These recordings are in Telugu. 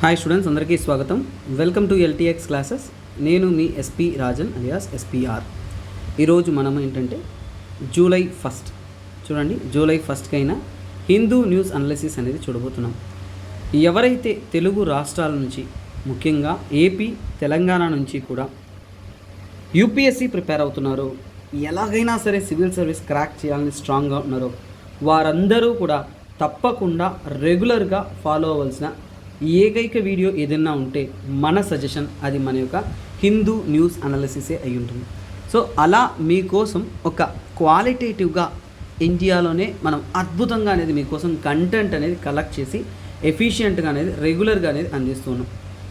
హాయ్ స్టూడెంట్స్, అందరికీ స్వాగతం. Welcome to LTX classes. నేను మీ ఎస్పీ రాజన్ అలియాస్ ఎస్పీఆర్. ఈరోజు మనం ఏంటంటే జూలై 1 చూడండి, జూలై 1 హిందూ న్యూస్ అనాలిసిస్ అనేది చూడబోతున్నాం. ఎవరైతే తెలుగు రాష్ట్రాల నుంచి, ముఖ్యంగా ఏపీ తెలంగాణ నుంచి కూడా యూపీఎస్సీ ప్రిపేర్ అవుతున్నారో, ఎలాగైనా సరే సివిల్ సర్వీస్ క్రాక్ చేయాలని స్ట్రాంగ్గా ఉన్నారో వారందరూ కూడా తప్పకుండా రెగ్యులర్గా ఫాలో అవ్వాల్సిన ఏకైక వీడియో ఏదైనా ఉంటే మన సజెషన్ అది మన యొక్క హిందూ న్యూస్ అనాలిసిసే అయి ఉంటుంది. సో అలా మీకోసం ఒక క్వాలిటేటివ్గా ఇండియాలోనే మనం అద్భుతంగా అనేది మీకోసం కంటెంట్ అనేది కలెక్ట్ చేసి ఎఫిషియెంట్గా అనేది రెగ్యులర్గా అనేది అందిస్తున్నాం.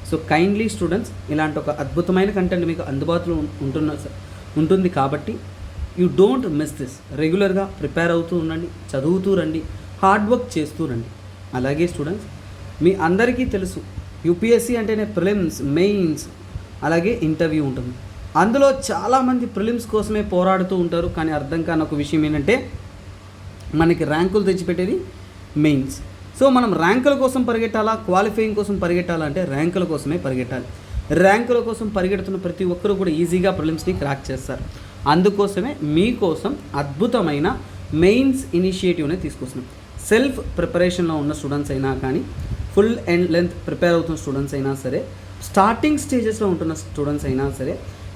సో కైండ్లీ స్టూడెంట్స్, ఇలాంటి ఒక అద్భుతమైన కంటెంట్ మీకు అందుబాటులో ఉంటుంది కాబట్టి యూ డోంట్ మిస్ దిస్. రెగ్యులర్గా ప్రిపేర్ అవుతూ ఉండండి, చదువుతూ రండి, హార్డ్ వర్క్ చేస్తూ రండి. అలాగే స్టూడెంట్స్, మీ అందరికీ తెలుసు యూపీఎస్సీ అంటేనే ప్రిలిమ్స్, మెయిన్స్, అలాగే ఇంటర్వ్యూ ఉంటుంది. అందులో చాలామంది ప్రిలిమ్స్ కోసమే పోరాడుతూ ఉంటారు. కానీ అర్థం కాని ఒక విషయం ఏంటంటే మనకి ర్యాంకులు తెచ్చిపెట్టేది మెయిన్స్. సో మనం ర్యాంకుల కోసం పరిగెట్టాలా, క్వాలిఫైయింగ్ కోసం పరిగెట్టాలా అంటే ర్యాంకుల కోసమే పరిగెట్టాలి. ర్యాంకుల కోసం పరిగెడుతున్న ప్రతి ఒక్కరూ కూడా ఈజీగా ప్రిలిమ్స్ని క్రాక్ చేస్తారు. అందుకోసమే మీకోసం అద్భుతమైన మెయిన్స్ ఇనిషియేటివ్ని తీసుకొస్తున్నాం. సెల్ఫ్ ప్రిపరేషన్లో ఉన్న స్టూడెంట్స్ అయినా కానీ, ఫుల్ అండ్ లెంత్ ప్రిపేర్ అవుతున్న స్టూడెంట్స్ అయినా సరే, స్టార్టింగ్ స్టేజెస్లో ఉంటున్న స్టూడెంట్స్ అయినా సరే,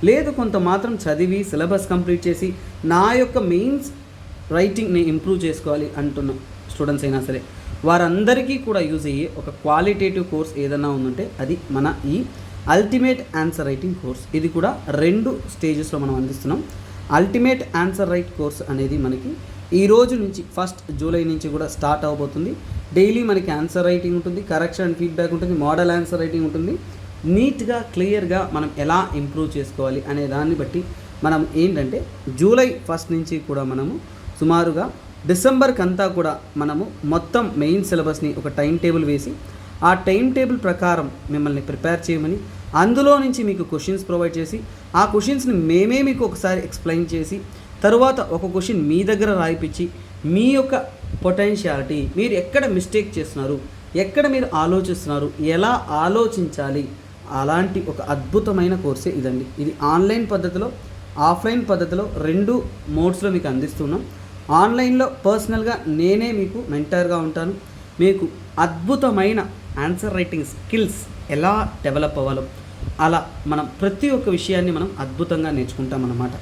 లేదు కొంత మాత్రం చదివి సిలబస్ కంప్లీట్ చేసి నా యొక్క మెయిన్స్ రైటింగ్ని ఇంప్రూవ్ చేసుకోవాలి అంటున్న స్టూడెంట్స్ అయినా సరే, వారందరికీ కూడా యూజ్ అయ్యే ఒక క్వాలిటేటివ్ కోర్స్ ఏదైనా ఉందంటే అది మన ఈ అల్టిమేట్ ఆన్సర్ రైటింగ్ కోర్స్. ఇది కూడా 2 స్టేజెస్లో మనం అందిస్తున్నాం. అల్టిమేట్ ఆన్సర్ రైట్ కోర్స్ అనేది మనకి ఈ రోజు నుంచి 1 జూలై నుంచి కూడా స్టార్ట్ అవబోతుంది. డైలీ మనకి ఆన్సర్ రైటింగ్ ఉంటుంది, కరెక్షన్ అండ్ ఫీడ్బ్యాక్ ఉంటుంది, మోడల్ ఆన్సర్ రైటింగ్ ఉంటుంది. నీట్గా క్లియర్గా మనం ఎలా ఇంప్రూవ్ చేసుకోవాలి అనే దాన్ని బట్టి మనం ఏంటంటే జూలై 1 నుంచి కూడా మనము సుమారుగా డిసెంబర్కి అంతా కూడా మనము మొత్తం మెయిన్ సిలబస్ని ఒక టైం టేబుల్ వేసి ఆ టైం టేబుల్ ప్రకారం మిమ్మల్ని ప్రిపేర్ చేయమని, అందులో నుంచి మీకు క్వశ్చన్స్ ప్రొవైడ్ చేసి ఆ క్వశ్చన్స్ని మేమే మీకు ఒకసారి ఎక్స్ప్లెయిన్ చేసి తరువాత ఒక క్వశ్చన్ మీ దగ్గర రాయిపించి మీ యొక్క పొటెన్షియాలిటీ, మీరు ఎక్కడ మిస్టేక్ చేస్తున్నారు, ఎక్కడ మీరు ఆలోచిస్తున్నారు, ఎలా ఆలోచించాలి, అలాంటి ఒక అద్భుతమైన కోర్సే ఇదండి. ఇది ఆన్లైన్ పద్ధతిలో, ఆఫ్లైన్ పద్ధతిలో 2 మోడ్స్లో మీకు అందిస్తున్నాం. ఆన్లైన్లో పర్సనల్గా నేనే మీకు మెంటర్గా ఉంటాను. మీకు అద్భుతమైన ఆన్సర్ రైటింగ్ స్కిల్స్ ఎలా డెవలప్ అవ్వాలో అలా మనం ప్రతి ఒక్క విషయాన్ని మనం అద్భుతంగా నేర్చుకుంటాం అన్నమాట.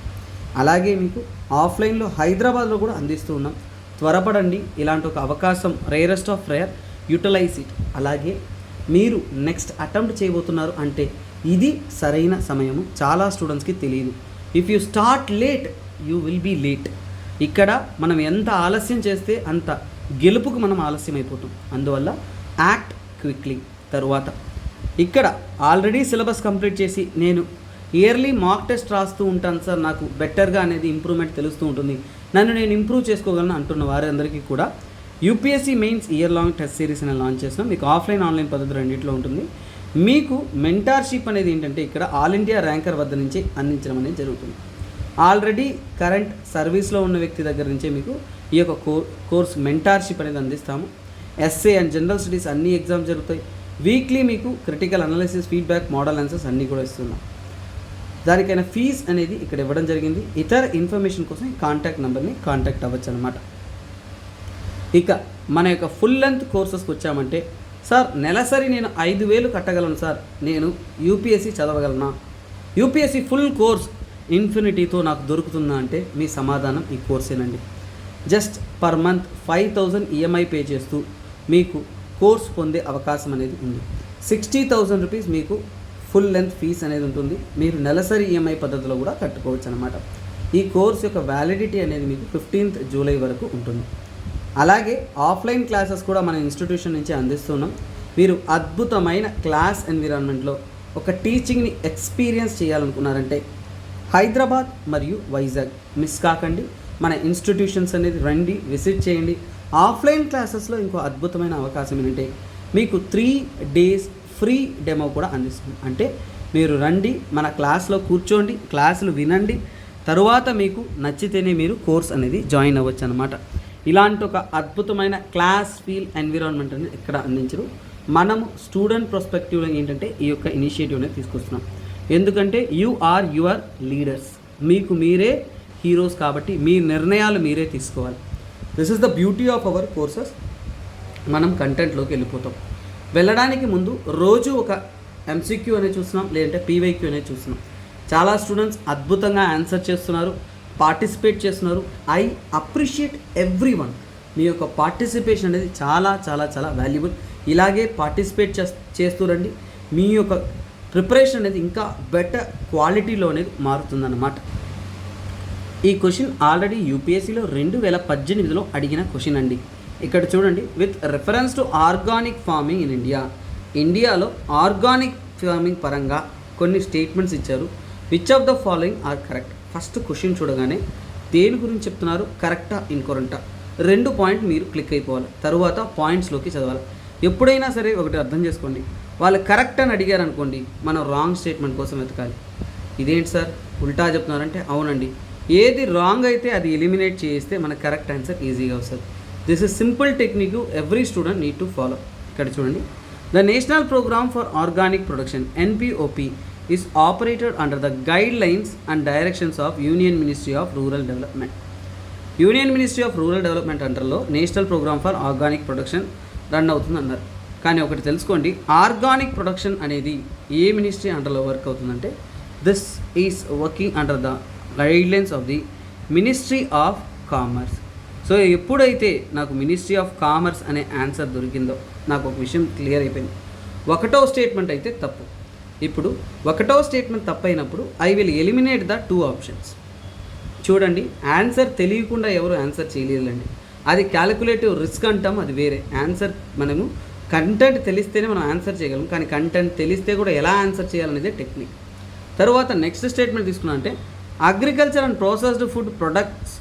అలాగే మీకు ఆఫ్లైన్లో హైదరాబాద్లో కూడా అందిస్తూ ఉన్నాం. త్వరపడండి, ఇలాంటి ఒక అవకాశం rarest of rare, utilize it. అలాగే మీరు నెక్స్ట్ అటెంప్ట్ చేయబోతున్నారు అంటే ఇది సరైన సమయము. చాలా స్టూడెంట్స్కి తెలియదు. If you start late you will be late. ఇక్కడ మనం ఎంత ఆలస్యం చేస్తే అంత గెలుపుకు మనం ఆలస్యం అయిపోతాం. అందువల్ల యాక్ట్ క్విక్లీ. తరువాత ఇక్కడ ఆల్రెడీ సిలబస్ కంప్లీట్ చేసి నేను ఇయర్లీ మాక్ టెస్ట్ రాస్తూ ఉంటాను సార్, నాకు బెటర్గా అనేది ఇంప్రూవ్మెంట్ తెలుస్తూ ఉంటుంది, నన్ను నేను ఇంప్రూవ్ చేసుకోగలను అంటున్న వారందరికీ కూడా UPSC mains year long test series అనేది లాంచ్ చేస్తున్నాం. మీకు ఆఫ్లైన్ ఆన్లైన్ పద్ధతి రెండింటిలో ఉంటుంది. మీకు మెంటార్షిప్ అనేది ఏంటంటే ఇక్కడ ఆల్ ఇండియా ర్యాంకర్ వద్ద నుంచి అందించడం అనేది జరుగుతుంది. ఆల్రెడీ కరెంట్ సర్వీస్లో ఉన్న వ్యక్తి దగ్గర నుంచే మీకు ఈ యొక్క కోర్స్ మెంటార్షిప్ అనేది అందిస్తాము. ఎస్ఏ అండ్ జనరల్ స్టడీస్ అన్ని ఎగ్జామ్స్ జరుగుతాయి. వీక్లీ మీకు critical analysis, feedback, model answers అన్నీ కూడా ఇస్తున్నాం. దానికైనా ఫీజ్ అనేది ఇక్కడ ఇవ్వడం జరిగింది. ఇతర ఇన్ఫర్మేషన్ కోసం కాంటాక్ట్ నెంబర్ని కాంటాక్ట్ అవ్వచ్చు అనమాట. ఇక మన యొక్క ఫుల్ లెంత్ కోర్సెస్కి వచ్చామంటే, సార్ నెలసరి నేను 5,000 కట్టగలను సార్, నేను యూపీఎస్సీ చదవగలనా, యూపీఎస్సీ ఫుల్ కోర్స్ ఇన్ఫినిటీతో నాకు దొరుకుతుందా అంటే మీ సమాధానం ఈ కోర్సేనండి. Just per month 5,000 EMI pay చేస్తూ మీకు కోర్స్ పొందే అవకాశం అనేది ఉంది. 60,000 రూపీస్ మీకు ఫుల్ లెంత్ ఫీజ్ అనేది ఉంటుంది. మీరు నెలసరి ఈఎంఐ పద్ధతిలో కూడా కట్టుకోవచ్చు అనమాట. ఈ కోర్స్ యొక్క వ్యాలిడిటీ అనేది మీకు 15th జూలై వరకు ఉంటుంది. అలాగే ఆఫ్లైన్ క్లాసెస్ కూడా మన ఇన్స్టిట్యూషన్ నుంచి అందిస్తున్నాం. మీరు అద్భుతమైన క్లాస్ ఎన్విరాన్మెంట్లో ఒక టీచింగ్ని ఎక్స్పీరియన్స్ చేయాలనుకున్నారంటే హైదరాబాద్ మరియు వైజాగ్ మిస్ కాకండి. మన ఇన్స్టిట్యూషన్స్ అనేది రండి, విజిట్ చేయండి. ఆఫ్లైన్ క్లాసెస్లో ఇంకో అద్భుతమైన అవకాశం ఏంటంటే మీకు 3 days ఫ్రీ డెమో కూడా అందిస్తుంది. అంటే మీరు రండి, మన క్లాస్లో కూర్చోండి, క్లాసులు వినండి, తరువాత మీకు నచ్చితేనే మీరు కోర్స్ అనేది జాయిన్ అవ్వచ్చు అనమాట. ఇలాంటి ఒక అద్భుతమైన క్లాస్ ఫీల్ ఎన్విరాన్మెంట్ అనేది ఇక్కడ అందించరు. మనము స్టూడెంట్ పర్స్పెక్టివ్లో ఏంటంటే ఈ యొక్క ఇనిషియేటివ్ అనేది తీసుకొస్తున్నాం. ఎందుకంటే యు ఆర్ యువర్ లీడర్స్, మీకు మీరే హీరోస్ కాబట్టి మీ నిర్ణయాలు మీరే తీసుకోవాలి. This is the beauty of our courses. మనం కంటెంట్లోకి వెళ్ళిపోతాం. వెళ్ళడానికి ముందు రోజు ఒక ఎంసీక్యూ అనేది చూస్తున్నాం, లేదంటే పీవైక్యూ అనేది చూస్తున్నాం. చాలా స్టూడెంట్స్ అద్భుతంగా ఆన్సర్ చేస్తున్నారు, పార్టిసిపేట్ చేస్తున్నారు. I appreciate every one. మీ యొక్క పార్టిసిపేషన్ అనేది చాలా చాలా చాలా వాల్యుబుల్. ఇలాగే పార్టిసిపేట్ చేస్తూ రండి. మీ యొక్క ప్రిపరేషన్ అనేది ఇంకా బెటర్ క్వాలిటీలో అనేది మారుతుందన్నమాట. ఈ క్వశ్చన్ ఆల్రెడీ యూపీఎస్సీలో 2018లో అడిగిన క్వశ్చన్ అండి. ఇక్కడ చూడండి, with reference to organic farming in ఇండియాలో ఆర్గానిక్ ఫార్మింగ్ పరంగా కొన్ని స్టేట్మెంట్స్ ఇచ్చారు. Which of the following are correct? First question చూడగానే దేని గురించి చెప్తున్నారు, కరెక్టా ఇన్కరెక్టా, 2 పాయింట్ మీరు క్లిక్ అయిపోవాలి. తరువాత పాయింట్స్లోకి చదవాలి. ఎప్పుడైనా సరే ఒకటి అర్థం చేసుకోండి, వాళ్ళు కరెక్ట్ అని అడిగారు అనుకోండి, మనం రాంగ్ స్టేట్మెంట్ కోసం వెతకాలి. ఇదేంటి సార్ ఉల్టా చెప్తున్నారంటే, అవునండి, ఏది రాంగ్ అయితే అది ఎలిమినేట్ చేస్తే మన కరెక్ట్ ఆన్సర్ ఈజీగా వస్తుంది. This is simple technique every student need to follow. ఇక్కడ చూడండి, the national program for organic production NPOP is operated under the guidelines and directions of union ministry of rural development. Union ministry of rural development అండర్లో national program for organic production run అవుతుంది అన్నారు. కానీ ఒకటి తెలుసుకోండి, ఆర్గానిక్ ప్రొడక్షన్ అనేది ఏ మినిస్ట్రీ అండర్లో వర్క్ అవుతుందంటే, this is working under the guidelines of the ministry of commerce. So ఎప్పుడైతే నాకు మినిస్ట్రీ ఆఫ్ కామర్స్ అనే ఆన్సర్ దొరికిందో నాకు ఒక విషయం క్లియర్ అయిపోయింది. 1వ స్టేట్మెంట్ అయితే తప్పు. ఇప్పుడు 1వ స్టేట్మెంట్ తప్పు అయినప్పుడు I will eliminate the 2 options. చూడండి, ఆన్సర్ తెలియకుండా ఎవరు ఆన్సర్ చేయలేదండి. అది క్యాలిక్యులేటివ్ రిస్క్ అంటాం, అది వేరే. ఆన్సర్ మనము కంటెంట్ తెలిస్తేనే మనం ఆన్సర్ చేయగలం, కానీ కంటెంట్ తెలిస్తే కూడా ఎలా ఆన్సర్ చేయాలనేదే టెక్నిక్. తర్వాత నెక్స్ట్ స్టేట్మెంట్ తీసుకున్నా అంటే, agriculture and processed food products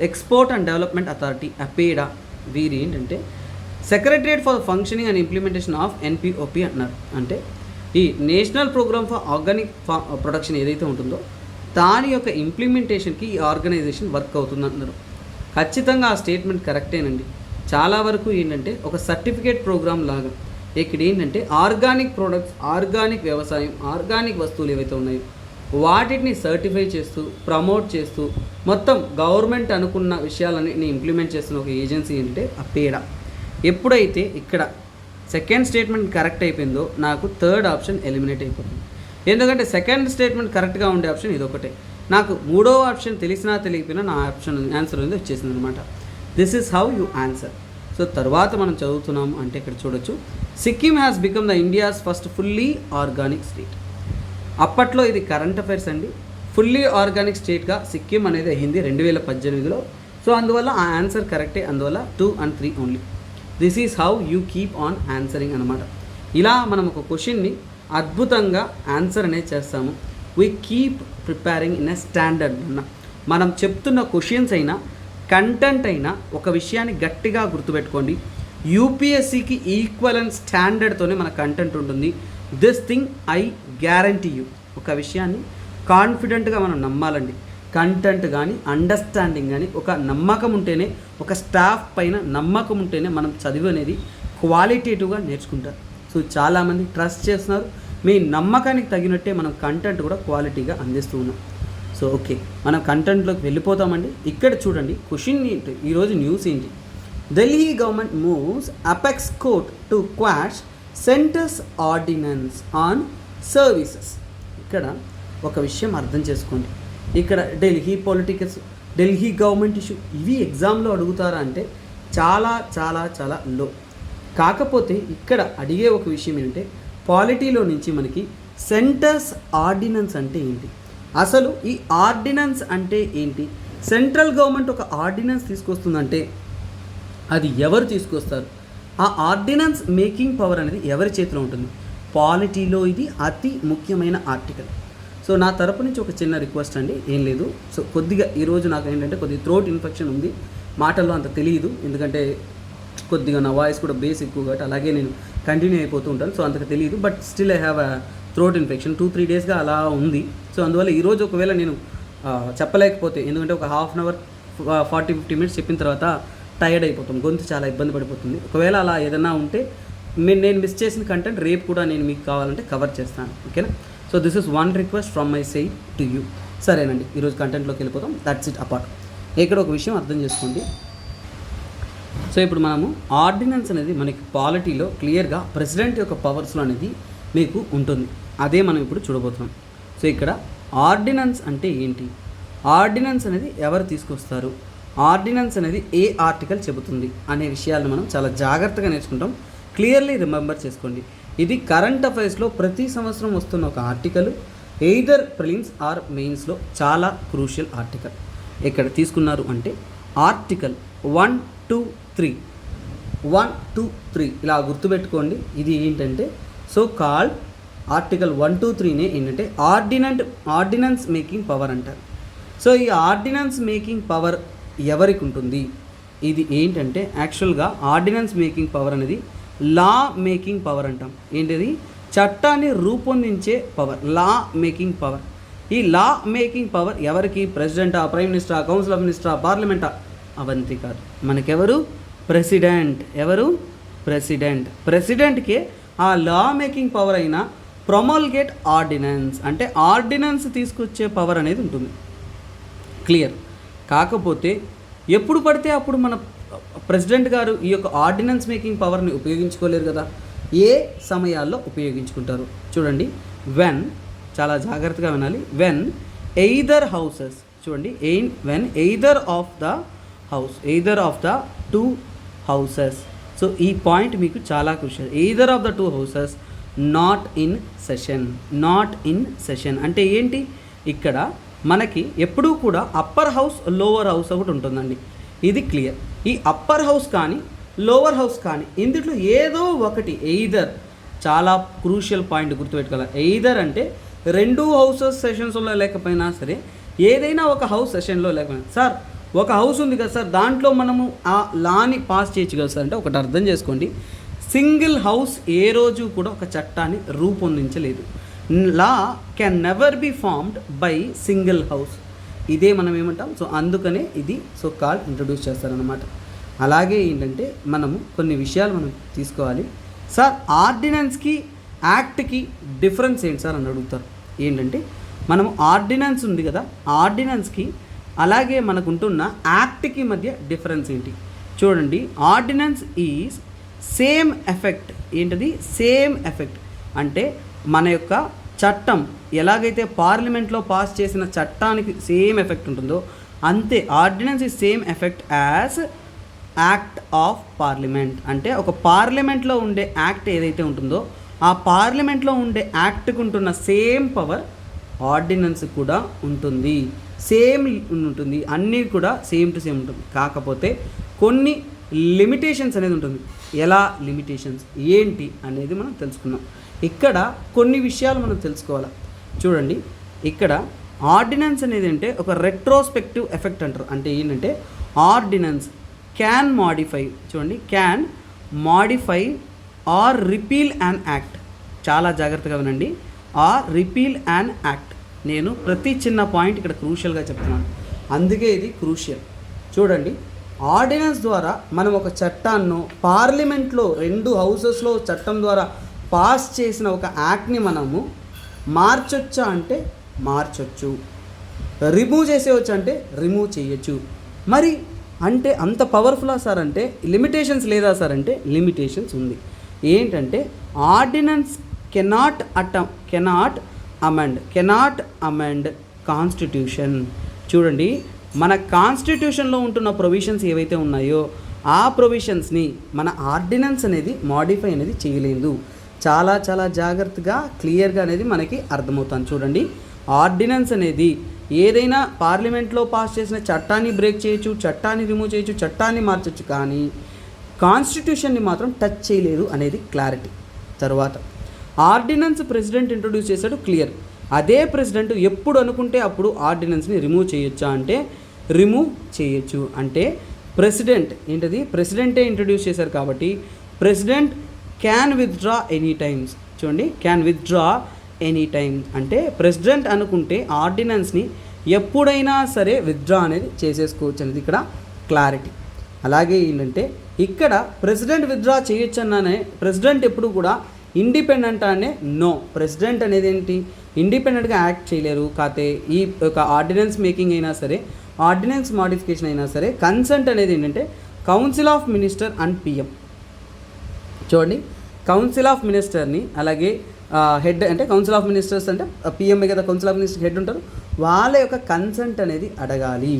export and development authority APEDA, వీరి ఏంటంటే secretariat for functioning and implementation of NPOP అన్నారు. అంటే ఈ national program for organic production ఏదైతే ఉంటుందో దాని యొక్క ఇంప్లిమెంటేషన్కి ఈ ఆర్గనైజేషన్ వర్క్ అవుతుంది అంటున్నారు. ఖచ్చితంగా ఆ స్టేట్మెంట్ కరెక్టేనండి. చాలా వరకు ఏంటంటే ఒక సర్టిఫికేట్ ప్రోగ్రామ్ లాగా ఇక్కడ ఏంటంటే ఆర్గానిక్ ప్రోడక్ట్స్, ఆర్గానిక్ వ్యవసాయం, ఆర్గానిక్ వస్తువులు ఏవైతే ఉన్నాయో వాటిని సర్టిఫై చేస్తూ ప్రమోట్ చేస్తూ మొత్తం గవర్నమెంట్ అనుకున్న విషయాలన్నీ ఇంప్లిమెంట్ చేస్తున్న ఒక ఏజెన్సీ ఏంటంటే అపేడా. ఎప్పుడైతే ఇక్కడ సెకండ్ స్టేట్మెంట్ కరెక్ట్ అయిపోయిందో నాకు 3rd ఆప్షన్ ఎలిమినేట్ అయిపోతుంది. ఎందుకంటే సెకండ్ స్టేట్మెంట్ కరెక్ట్గా ఉండే ఆప్షన్ ఇదొకటే. నాకు 3వ ఆప్షన్ తెలిసినా తెలియకపోయినా నా ఆప్షన్ ఆన్సర్ అనేది వచ్చేసింది అనమాట. This is how you answer. So తర్వాత మనం చదువుతున్నాము అంటే ఇక్కడ చూడొచ్చు, Sikkim has become the India's first fully organic state. అప్పట్లో ఇది కరెంట్ అఫైర్స్ అండి. ఫుల్లీ ఆర్గానిక్ స్టేట్గా సిక్కిం అనేది అయ్యింది 2018లో. సో అందువల్ల ఆ ఆన్సర్ కరెక్టే. అందువల్ల 2 and 3 only. This is how you keep on answering అనమాట. ఇలా మనం ఒక క్వశ్చన్ని అద్భుతంగా ఆన్సర్ అనేది చేస్తాము. We keep preparing in a standard. మనం చెప్తున్న క్వశ్చన్స్ అయినా కంటెంట్ అయినా ఒక విషయాన్ని గట్టిగా గుర్తుపెట్టుకోండి, యూపీఎస్సీకి ఈక్వలెంట్ స్టాండర్డ్తోనే మన కంటెంట్ ఉంటుంది. This thing I guarantee you. ఒక విషయాన్ని కాన్ఫిడెంట్గా మనం నమ్మాలండి. కంటెంట్ కానీ అండర్స్టాండింగ్ కానీ ఒక నమ్మకం ఉంటేనే, ఒక స్టాఫ్ పైన నమ్మకం ఉంటేనే మనం చదువు అనేది క్వాలిటేటివ్గా నేర్చుకుంటారు. సో చాలామంది ట్రస్ట్ చేస్తున్నారు. మీ నమ్మకానికి తగినట్టే మనం కంటెంట్ కూడా క్వాలిటీగా అందిస్తూ ఉన్నాం. సో ఓకే, మనం కంటెంట్లోకి వెళ్ళిపోతామండి. ఇక్కడ చూడండి క్వశ్చన్ ఏంటి, ఈరోజు న్యూస్ ఏంటి, Delhi government moves apex court to quash centre's ordinance on services. ఇక్కడ ఒక విషయం అర్థం చేసుకోండి. ఇక్కడ Delhi politicals, Delhi government issue ఇవి ఎగ్జామ్లో అడుగుతారా అంటే చాలా చాలా చాలా లో. కాకపోతే ఇక్కడ అడిగే ఒక విషయం ఏంటంటే పాలిటీలో నుంచి మనకి సెంటర్స్ ఆర్డినెన్స్ అంటే ఏంటి, అసలు ఈ ఆర్డినెన్స్ అంటే ఏంటి, సెంట్రల్ గవర్నమెంట్ ఒక ఆర్డినెన్స్ తీసుకొస్తుందంటే అది ఎవరు తీసుకొస్తారు, ఆ ఆర్డినెన్స్ మేకింగ్ పవర్ అనేది ఎవరి చేతిలో ఉంటుంది. పాలిటీలో ఇది అతి ముఖ్యమైన ఆర్టికల్. సో నా తరపు నుంచి ఒక చిన్న రిక్వెస్ట్ అండి, ఏం లేదు. సో కొద్దిగా ఈరోజు నాకు ఏంటంటే కొద్దిగా థ్రోట్ ఇన్ఫెక్షన్ ఉంది, మాటల్లో అంత తెలియదు, ఎందుకంటే కొద్దిగా నా వాయిస్ కూడా బేస్ ఎక్కువ కాబట్టి అలాగే నేను కంటిన్యూ అయిపోతూ ఉంటాను. సో అంతకు తెలియదు, but still I have a throat infection 2-3 డేస్గా అలా ఉంది. సో అందువల్ల ఈరోజు ఒకవేళ నేను చెప్పలేకపోతే, ఎందుకంటే ఒక హాఫ్ అన్ అవర్ 40-50 మినిట్స్ చెప్పిన తర్వాత టైర్డ్ అయిపోతాం, గొంతు చాలా ఇబ్బంది పడిపోతుంది. ఒకవేళ అలా ఏదైనా ఉంటే నేను మిస్ చేసిన కంటెంట్ రేపు కూడా నేను మీకు కావాలంటే కవర్ చేస్తాను. ఓకేనా? So this is one request from my side to you. సరేనండి, ఈరోజు కంటెంట్లోకి వెళ్ళిపోతాం. That's it apart. ఇక్కడ ఒక విషయం అర్థం చేసుకోండి. సో ఇప్పుడు మనము ఆర్డినెన్స్ అనేది మనకి పాలిటీలో క్లియర్గా ప్రెసిడెంట్ యొక్క పవర్స్లో అనేది మీకు ఉంటుంది. అదే మనం ఇప్పుడు చూడబోతున్నాం. సో ఇక్కడ ఆర్డినెన్స్ అంటే ఏంటి, ఆర్డినెన్స్ అనేది ఎవరు తీసుకొస్తారు, ఆర్డినెన్స్ అనేది ఏ ఆర్టికల్ చెబుతుంది అనే విషయాలను మనం చాలా జాగ్రత్తగా నేర్చుకుంటాం. క్లియర్లీ రిమెంబర్ చేసుకోండి. ఇది కరెంట్ అఫైర్స్లో ప్రతి సంవత్సరం వస్తున్న ఒక ఆర్టికల్, ఎయిదర్ ప్రిలిమ్స్ ఆర్ మెయిన్స్లో చాలా క్రూషియల్ ఆర్టికల్. ఇక్కడ తీసుకున్నారు అంటే ఆర్టికల్ 1, 2, 3 1, 2, 3 ఇలా గుర్తుపెట్టుకోండి. ఇది ఏంటంటే సో కాల్డ్ ఆర్టికల్ 1, 2, 3నే ఏంటంటే ఆర్డినెన్స్ మేకింగ్ పవర్ అంటారు. సో ఈ ఆర్డినెన్స్ మేకింగ్ పవర్ ఎవరికి ఉంటుంది, ఇది ఏంటంటే యాక్చువల్గా ఆర్డినెన్స్ మేకింగ్ పవర్ అనేది లా మేకింగ్ పవర్ అంటాం. ఏంటిది, చట్టాన్ని రూపొందించే పవర్, లా మేకింగ్ పవర్. ఈ లా మేకింగ్ పవర్ ఎవరికి, ప్రెసిడెంటా, ప్రైమ్ మినిస్టరా, కౌన్సిల్ ఆఫ్ మినిస్టరా, పార్లమెంటా, అవంతి కాదు. మనకెవరు, ప్రెసిడెంట్. ఎవరు, ప్రెసిడెంట్. ప్రెసిడెంట్కే ఆ లా మేకింగ్ పవర్ అయిన ప్రొమల్గేట్ ఆర్డినెన్స్ అంటే ఆర్డినెన్స్ తీసుకొచ్చే పవర్ అనేది ఉంటుంది. క్లియర్? కాకపోతే ఎప్పుడు పడితే అప్పుడు మన ప్రెసిడెంట్ గారు ఈ యొక్క ఆర్డినెన్స్ మేకింగ్ పవర్ని ఉపయోగించుకోలేరు కదా. ఏ సమయాల్లో ఉపయోగించుకుంటారు చూడండి. వెన్, చాలా జాగ్రత్తగా వినాలి, వెన్ ఎయిదర్ హౌసెస్, చూడండి, when either of the two houses. So ఈ పాయింట్ మీకు చాలా crucial. Either of the two houses not in session అంటే ఏంటి, ఇక్కడ మనకి ఎప్పుడూ కూడా అప్పర్ హౌస్, లోవర్ హౌస్ ఒకటి ఉంటుందండి. ఇది క్లియర్. ఈ అప్పర్ హౌస్ కానీ లోవర్ హౌస్ కానీ ఇందులో ఏదో ఒకటి, ఎయిదర్, చాలా క్రూషియల్ పాయింట్ గుర్తుపెట్టుకోవాలి. ఎయిదర్ అంటే రెండు హౌసెస్ సెషన్స్లో లేకపోయినా సరే, ఏదైనా ఒక హౌస్ సెషన్లో లేకపోయినా, సార్ ఒక హౌస్ ఉంది కదా సార్, దాంట్లో మనము ఆ లాని పాస్ చేయొచ్చు కదా సార్ అంటే, ఒకటి అర్థం చేసుకోండి, సింగిల్ హౌస్ ఏ రోజు కూడా ఒక చట్టాన్ని రూపొందించలేదు. Law can never be formed by single house. ఇదే మనం ఏమంటాం. సో అందుకనే ఇది సో కాల్ ఇంట్రడ్యూస్ చేస్తారనమాట. అలాగే ఏంటంటే మనము కొన్ని విషయాలు మనం తీసుకోవాలి. సార్ ఆర్డినెన్స్కి యాక్ట్కి డిఫరెన్స్ ఏంటి సార్ అని అడుగుతారు. ఏంటంటే మనము ఆర్డినెన్స్ ఉంది కదా, ఆర్డినెన్స్కి అలాగే మనకు ఉంటున్న యాక్ట్కి మధ్య డిఫరెన్స్ ఏంటి చూడండి. Ordinance is same effect. ఏంటది, సేమ్ ఎఫెక్ట్ అంటే మన యొక్క చట్టం ఎలాగైతే పార్లమెంట్లో పాస్ చేసిన చట్టానికి సేమ్ ఎఫెక్ట్ ఉంటుందో అంతే ordinance is same effect as act of parliament. అంటే ఒక పార్లమెంట్లో ఉండే యాక్ట్ ఏదైతే ఉంటుందో ఆ పార్లమెంట్లో ఉండే యాక్ట్కి ఉంటున్న సేమ్ పవర్ ఆర్డినెన్స్ కూడా ఉంటుంది. సేమ్ ఉంటుంది, అన్నీ కూడా సేమ్ టు సేమ్ ఉంటుంది. కాకపోతే కొన్ని లిమిటేషన్స్ అనేది ఉంటుంది. ఎలా లిమిటేషన్స్ ఏంటి అనేది మనం తెలుసుకున్నాం. ఇక్కడ కొన్ని విషయాలు మనం తెలుసుకోవాలి. చూడండి, ఇక్కడ ఆర్డినెన్స్ అనేది అంటే ఒక రెట్రోస్పెక్టివ్ ఎఫెక్ట్ అంటారు. అంటే ఏంటంటే ఆర్డినెన్స్ క్యాన్ మాడిఫై, చూడండి, can modify or repeal an act. చాలా జాగ్రత్తగా వినండి, ఆర్ రిపీల్ యాన్ యాక్ట్. నేను ప్రతి చిన్న పాయింట్ ఇక్కడ క్రూషియల్గా చెప్తున్నాను, అందుకే ఇది క్రూషియల్. చూడండి, ఆర్డినెన్స్ ద్వారా మనం ఒక చట్టాన్ని పార్లమెంట్లో రెండు హౌసెస్లో చట్టం ద్వారా పాస్ చేసిన ఒక యాక్ట్ని మనము మార్చొచ్చా అంటే మార్చొచ్చు, రిమూవ్ చేసేయచ్చు అంటే రిమూవ్ చేయొచ్చు. మరి అంటే అంత పవర్ఫుల్లా సార్ అంటే లిమిటేషన్స్ లేదా సార్ అంటే లిమిటేషన్స్ ఉంది. ఏంటంటే ఆర్డినెన్స్ కెనాట్ అమెండ్ కాన్స్టిట్యూషన్. చూడండి, మన కాన్స్టిట్యూషన్లో ఉంటున్న ప్రొవిజన్స్ ఏవైతే ఉన్నాయో ఆ ప్రొవిజన్స్ని మన ఆర్డినెన్స్ అనేది మాడిఫై అనేది చేయలేదు. చాలా చాలా జాగ్రత్తగా క్లియర్గా అనేది మనకి అర్థమవుతుంది. చూడండి, ఆర్డినెన్స్ అనేది ఏదైనా పార్లమెంట్లో పాస్ చేసిన చట్టాన్ని బ్రేక్ చేయొచ్చు, చట్టాన్ని రిమూవ్ చేయొచ్చు, చట్టాన్ని మార్చొచ్చు, కానీ కాన్స్టిట్యూషన్ని మాత్రం టచ్ చేయలేదు అనేది క్లారిటీ. తర్వాత ఆర్డినెన్స్ ప్రెసిడెంట్ ఇంట్రొడ్యూస్ చేశాడు, క్లియర్. అదే ప్రెసిడెంట్ ఎప్పుడు అనుకుంటే అప్పుడు ఆర్డినెన్స్ని రిమూవ్ చేయొచ్చా అంటే రిమూవ్ చేయొచ్చు. అంటే ప్రెసిడెంట్ ఏంటది, ప్రెసిడెంటే ఇంట్రడ్యూస్ చేశారు కాబట్టి president can withdraw any times. చూడండి, క్యాన్ విత్డ్రా ఎనీ టైమ్ అంటే ప్రెసిడెంట్ అనుకుంటే ఆర్డినెన్స్ని ఎప్పుడైనా సరే విత్డ్రా అనేది చేసేసుకోవచ్చు అనేది ఇక్కడ క్లారిటీ. అలాగే ఏంటంటే ఇక్కడ ప్రెసిడెంట్ విత్డ్రా చేయొచ్చన్నానే ప్రెసిడెంట్ ఎప్పుడు కూడా ఇండిపెండెంట్ అనే నో, ప్రెసిడెంట్ అనేది ఏంటి, ఇండిపెండెంట్గా యాక్ట్ చేయలేరు. కాకపోతే ఈ ఒక ఆర్డినెన్స్ మేకింగ్ అయినా సరే, ఆర్డినెన్స్ మాడిఫికేషన్ అయినా సరే, కన్సెంట్ అనేది ఏంటంటే council of minister and PM. చూడండి, కౌన్సిల్ ఆఫ్ మినిస్టర్ని అలాగే హెడ్ అంటే కౌన్సిల్ ఆఫ్ మినిస్టర్స్ అంటే పిఎంఏ కదా, కౌన్సిల్ ఆఫ్ మినిస్టర్ హెడ్ ఉంటారు, వాళ్ళ యొక్క కన్సెంట్ అనేది అడగాలి.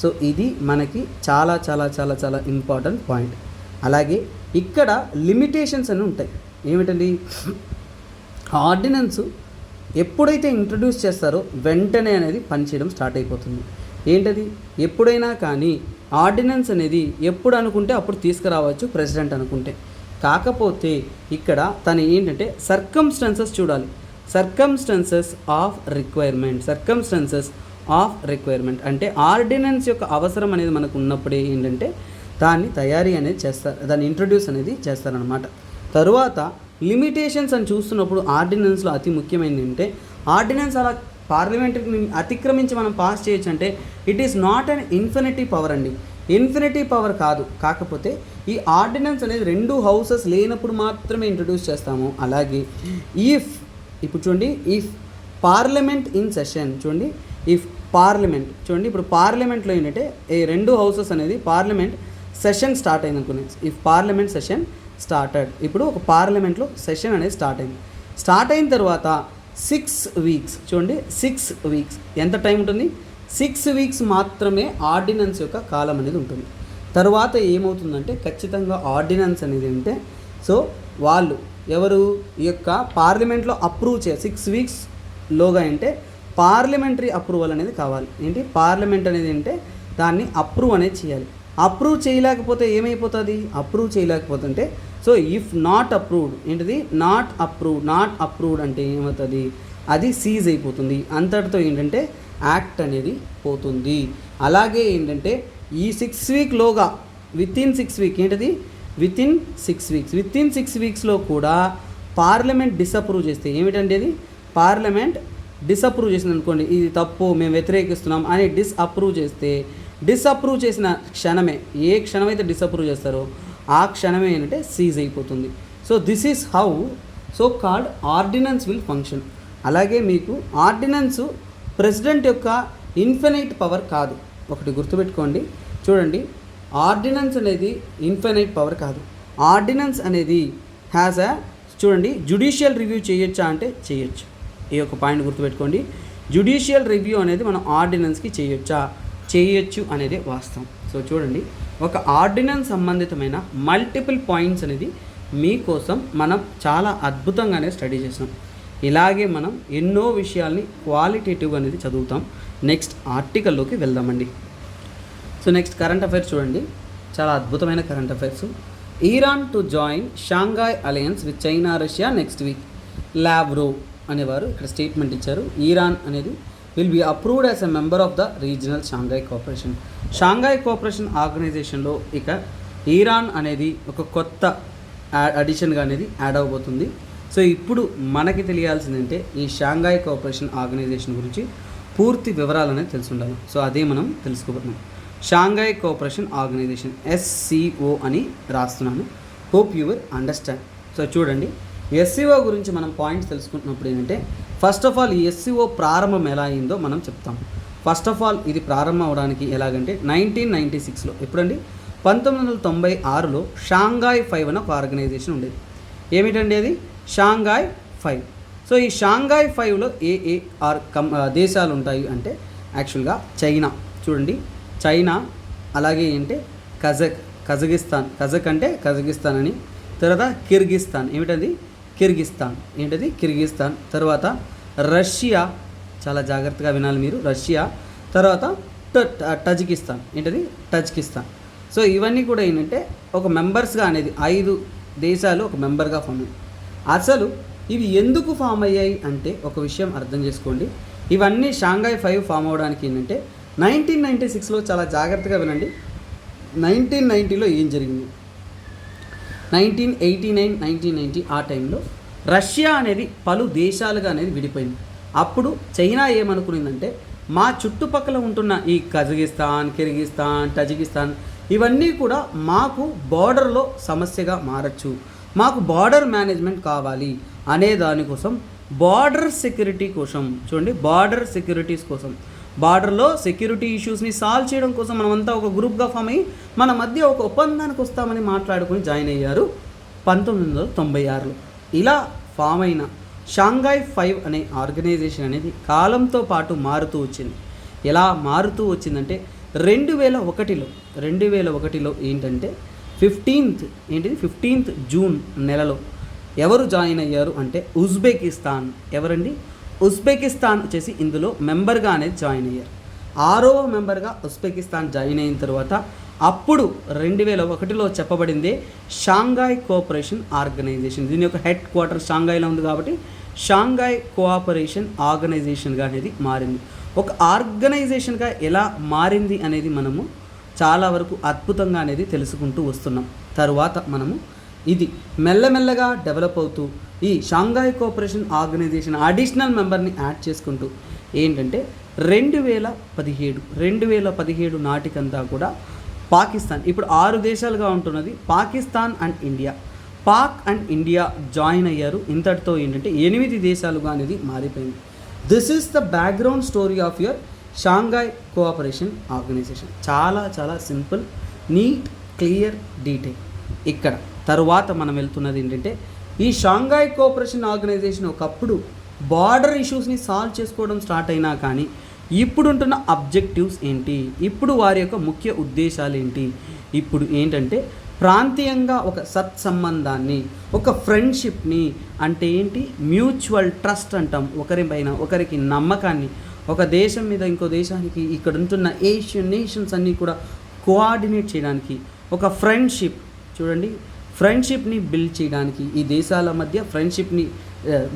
సో ఇది మనకి చాలా చాలా చాలా చాలా ఇంపార్టెంట్ పాయింట్. అలాగే ఇక్కడ లిమిటేషన్స్ అని ఉంటాయి. ఏమిటండి, ఆర్డినెన్స్ ఎప్పుడైతే ఇంట్రడ్యూస్ చేస్తారో వెంటనే అనేది పనిచేయడం స్టార్ట్ అయిపోతుంది. ఏంటది, ఎప్పుడైనా కానీ ఆర్డినెన్స్ అనేది ఎప్పుడు అనుకుంటే అప్పుడు తీసుకురావచ్చు ప్రెసిడెంట్ అనుకుంటే. కాకపోతే ఇక్కడ తను ఏంటంటే సర్కమ్స్టాన్సెస్ చూడాలి, సర్కమ్స్టాన్సెస్ ఆఫ్ రిక్వైర్మెంట్ అంటే ఆర్డినెన్స్ యొక్క అవసరం అనేది మనకు ఉన్నప్పుడే ఏంటంటే దాన్ని తయారీ అనేది చేస్తారు, దాన్ని ఇంట్రడ్యూస్ అనేది చేస్తారనమాట. తరువాత లిమిటేషన్స్ అని చూస్తున్నప్పుడు ఆర్డినెన్స్లో అతి ముఖ్యమైనది ఏంటంటే ఆర్డినెన్స్ అలా పార్లమెంట్ని అతిక్రమించి మనం పాస్ చేయొచ్చు అంటే it is not an infinity power అండి, ఇన్ఫినిటీ పవర్ కాదు. కాకపోతే ఈ ఆర్డినెన్స్ అనేది 2 హౌసెస్ లేనప్పుడు మాత్రమే ఇంట్రడ్యూస్ చేస్తాము. అలాగే ఇప్పుడు చూడండి, ఇఫ్ పార్లమెంట్ ఇన్ సెషన్, చూడండి ఇఫ్ పార్లమెంట్, చూడండి ఇప్పుడు పార్లమెంట్లో ఏంటంటే ఈ 2 హౌసెస్ అనేది పార్లమెంట్ సెషన్ స్టార్ట్ అయింది అనుకునే, ఇఫ్ పార్లమెంట్ సెషన్ స్టార్టెడ్, ఇప్పుడు ఒక పార్లమెంట్లో సెషన్ అనేది స్టార్ట్ అయిన తర్వాత 6 వీక్స్, చూడండి 6 వీక్స్ ఎంత టైం ఉంటుంది, 6 వీక్స్ మాత్రమే ఆర్డినెన్స్ యొక్క కాలం అనేది ఉంటుంది. తర్వాత ఏమవుతుందంటే ఖచ్చితంగా ఆర్డినెన్స్ అనేది అంటే సో వాళ్ళు ఎవరు ఈ యొక్క పార్లమెంట్లో అప్రూవ్ 6 వీక్స్ లోగా అంటే పార్లమెంటరీ అప్రూవల్ అనేది కావాలి. ఏంటి, పార్లమెంట్ అనేది అంటే దాన్ని అప్రూవ్ అనేది చేయాలి. అప్రూవ్ చేయలేకపోతే ఏమైపోతుంది, అప్రూవ్ చేయలేకపోతుంటే సో ఇఫ్ నాట్ అప్రూవ్డ్, ఏంటిది నాట్ అప్రూవ్డ్ అంటే ఏమవుతుంది, అది సీజ్ అయిపోతుంది. అంతటితో ఏంటంటే యాక్ట్ అనేది పోతుంది. అలాగే ఏంటంటే ఈ 6 వీక్లోగా వితిన్ 6 వీక్ ఏంటిది వితిన్ 6 వీక్స్లో కూడా పార్లమెంట్ డిసప్రూవ్ చేస్తే ఏమిటంటే అది పార్లమెంట్ డిసప్రూవ్ చేసింది అనుకోండి, ఇది తప్పు మేము వ్యతిరేకిస్తున్నాం అని డిసప్రూవ్ చేసిన క్షణమే, ఏ క్షణమైతే డిసప్రూవ్ చేస్తారో ఆ క్షణమే ఏంటంటే సీజ్ అయిపోతుంది. So this is how so called ordinance will function. అలాగే మీకు ఆర్డినెన్స్ ప్రెసిడెంట్ యొక్క ఇన్ఫినైట్ పవర్ కాదు, ఒకటి గుర్తుపెట్టుకోండి. చూడండి, ఆర్డినెన్స్ అనేది ఇన్ఫినైట్ పవర్ కాదు. ఆర్డినెన్స్ అనేది హ్యాస్ చూడండి జ్యుడిషియల్ రివ్యూ చేయొచ్చా అంటే చేయొచ్చు. ఈ యొక్క పాయింట్ గుర్తుపెట్టుకోండి, జ్యుడిషియల్ రివ్యూ అనేది మనం ఆర్డినెన్స్కి చేయొచ్చు అనేది వాస్తవం. సో చూడండి, ఒక ఆర్డినెన్స్ సంబంధితమైన మల్టిపుల్ పాయింట్స్ అనేది మీకోసం మనం చాలా అద్భుతంగానే స్టడీ చేసినాం. ఇలాగే మనం ఎన్నో విషయాల్ని క్వాలిటేటివ్ అనేది చదువుతాం. నెక్స్ట్ ఆర్టికల్లోకి వెళ్దామండి. సో నెక్స్ట్ కరెంట్ అఫైర్స్ చూడండి, చాలా అద్భుతమైన current affairs. Iran to join Shanghai alliance with China Russia next week, Lavrov అనేవారు ఇక్కడ స్టేట్మెంట్ ఇచ్చారు. ఇరాన్ అనేది will be approved as a member of the regional Shanghai cooperation ఆర్గనైజేషన్లో ఇక ఇరాన్ అనేది ఒక కొత్త అడిషన్గా అనేది యాడ్ అవబోతుంది. సో ఇప్పుడు మనకి తెలియాల్సిందంటే ఈ షాంఘాయ్ కోఆపరేషన్ ఆర్గనైజేషన్ గురించి పూర్తి వివరాలు అనేది తెలిసి ఉండాలి. సో అదే మనం తెలుసుకోబోతున్నాం. షాంఘాయ్ కోఆపరేషన్ ఆర్గనైజేషన్ SCO అని రాస్తున్నాను, hope you will understand. So చూడండి, SCO గురించి మనం పాయింట్స్ తెలుసుకుంటున్నప్పుడు ఏంటంటే ఫస్ట్ ఆఫ్ ఆల్ ఈ SCO ప్రారంభం ఎలా అయిందో మనం చెప్తాం. ఫస్ట్ ఆఫ్ ఆల్ ఇది ప్రారంభం అవడానికి ఎలాగంటే 1996లో, ఎప్పుడండి 1996లో షాంఘాయ్ 5 అని ఒక ఆర్గనైజేషన్ ఉండేది. ఏమిటండి అది షాంఘాయ్ 5. సో ఈ షాంఘాయ్ 5లో ఏ దేశాలు ఉంటాయి అంటే యాక్చువల్గా చైనా, చూడండి చైనా, అలాగే ఏంటంటే కజకిస్తాన్ అంటే కజకిస్తాన్ అని, తర్వాత కిర్గిస్తాన్, ఏంటది కిర్గిస్తాన్, తర్వాత రష్యా, చాలా జాగ్రత్తగా వినాలి మీరు, రష్యా, తర్వాత టజికిస్తాన్. సో ఇవన్నీ కూడా ఏంటంటే ఒక మెంబర్స్గా అనేది 5 దేశాలు ఒక మెంబర్గా ఫామ్ అయ్యాయి. అసలు ఇవి ఎందుకు ఫామ్ అయ్యాయి అంటే ఒక విషయం అర్థం చేసుకోండి. ఇవన్నీ షాంఘాయ్ 5 ఫామ్ అవ్వడానికి ఏంటంటే 1996లో, చాలా జాగ్రత్తగా వినండి, 1990లో ఏం జరిగింది, 1989, 1990 ఆ టైంలో రష్యా అనేది పలు దేశాలుగా అనేది విడిపోయింది. అప్పుడు చైనా ఏమనుకునిందంటే మా చుట్టుపక్కల ఉంటున్న ఈ కజకిస్తాన్, కిర్గిస్తాన్, టజికిస్తాన్ ఇవన్నీ కూడా మాకు బార్డర్లో సమస్యగా మారచ్చు, మాకు బార్డర్ మేనేజ్మెంట్ కావాలి అనే దానికోసం బార్డర్ సెక్యూరిటీ కోసం, చూడండి బార్డర్ సెక్యూరిటీస్ కోసం, బార్డర్లో సెక్యూరిటీ ఇష్యూస్ని సాల్వ్ చేయడం కోసం మనమంతా ఒక గ్రూప్గా ఫామ్ అయ్యి మన మధ్య ఒక ఒప్పందానికి వస్తామని మాట్లాడుకొని జాయిన్ అయ్యారు 1996లో. ఇలా ఫామ్ అయిన షాంఘాయ్ 5 అనే ఆర్గనైజేషన్ అనేది కాలంతో పాటు మారుతూ వచ్చింది. ఎలా మారుతూ వచ్చిందంటే 2001లో ఏంటంటే 15th జూన్ నెలలో ఎవరు జాయిన్ అయ్యారు అంటే ఉజ్బెకిస్తాన్. ఎవరండి? ఉజ్బెకిస్తాన్ వచ్చేసి ఇందులో మెంబర్గా అనేది జాయిన్ అయ్యారు. 6వ మెంబర్గా ఉజ్బెకిస్తాన్ జాయిన్ అయిన తర్వాత అప్పుడు 2001లో చెప్పబడిందే షాంఘాయ్ కోఆపరేషన్ ఆర్గనైజేషన్. దీని యొక్క హెడ్ క్వార్టర్ షాంఘాయ్లో ఉంది కాబట్టి షాంఘాయ్ కోఆపరేషన్ ఆర్గనైజేషన్గా అనేది మారింది. ఒక ఆర్గనైజేషన్గా ఎలా మారింది అనేది మనము చాలా వరకు అద్భుతంగా అనేది తెలుసుకుంటూ వస్తున్నాం. తరువాత మనము ఇది మెల్లమెల్లగా డెవలప్ అవుతూ ఈ షాంఘాయ్ కోఆపరేషన్ ఆర్గనైజేషన్ అడిషనల్ మెంబర్ని యాడ్ చేసుకుంటూ ఏంటంటే 2017 నాటికంతా కూడా పాకిస్తాన్, ఇప్పుడు 6 దేశాలుగా ఉంటున్నది Pakistan and India, Pak and India join అయ్యారు. ఇంతటితో ఏంటంటే 8 దేశాలుగా అనేది మారిపోయింది. This is the background story of your Shanghai cooperation Organisation. చాలా చాలా సింపుల్, నీట్, క్లియర్, డీటెయిల్. ఇక్కడ తరువాత మనం వెళ్తున్నది ఏంటంటే ఈ షాంఘాయ్ కోఆపరేషన్ ఆర్గనైజేషన్ ఒకప్పుడు బార్డర్ ఇష్యూస్ని సాల్వ్ చేసుకోవడం స్టార్ట్ అయినా కానీ ఇప్పుడుంటున్న అబ్జెక్టివ్స్ ఏంటి, ఇప్పుడు వారి యొక్క ముఖ్య ఉద్దేశాలు ఏంటి, ఇప్పుడు ఏంటంటే ప్రాంతీయంగా ఒక సత్సంబంధాన్ని, ఒక ఫ్రెండ్షిప్ని, అంటే ఏంటి మ్యూచువల్ ట్రస్ట్ అంటాం, ఒకరిపైన ఒకరికి నమ్మకాన్ని, ఒక దేశం మీద ఇంకో దేశానికి ఇక్కడ ఉంటున్న ఏషియన్ నేషన్స్ అన్నీ కూడా కోఆర్డినేట్ చేయడానికి, ఒక ఫ్రెండ్షిప్, చూడండి ఫ్రెండ్షిప్ని బిల్డ్ చేయడానికి, ఈ దేశాల మధ్య ఫ్రెండ్షిప్ని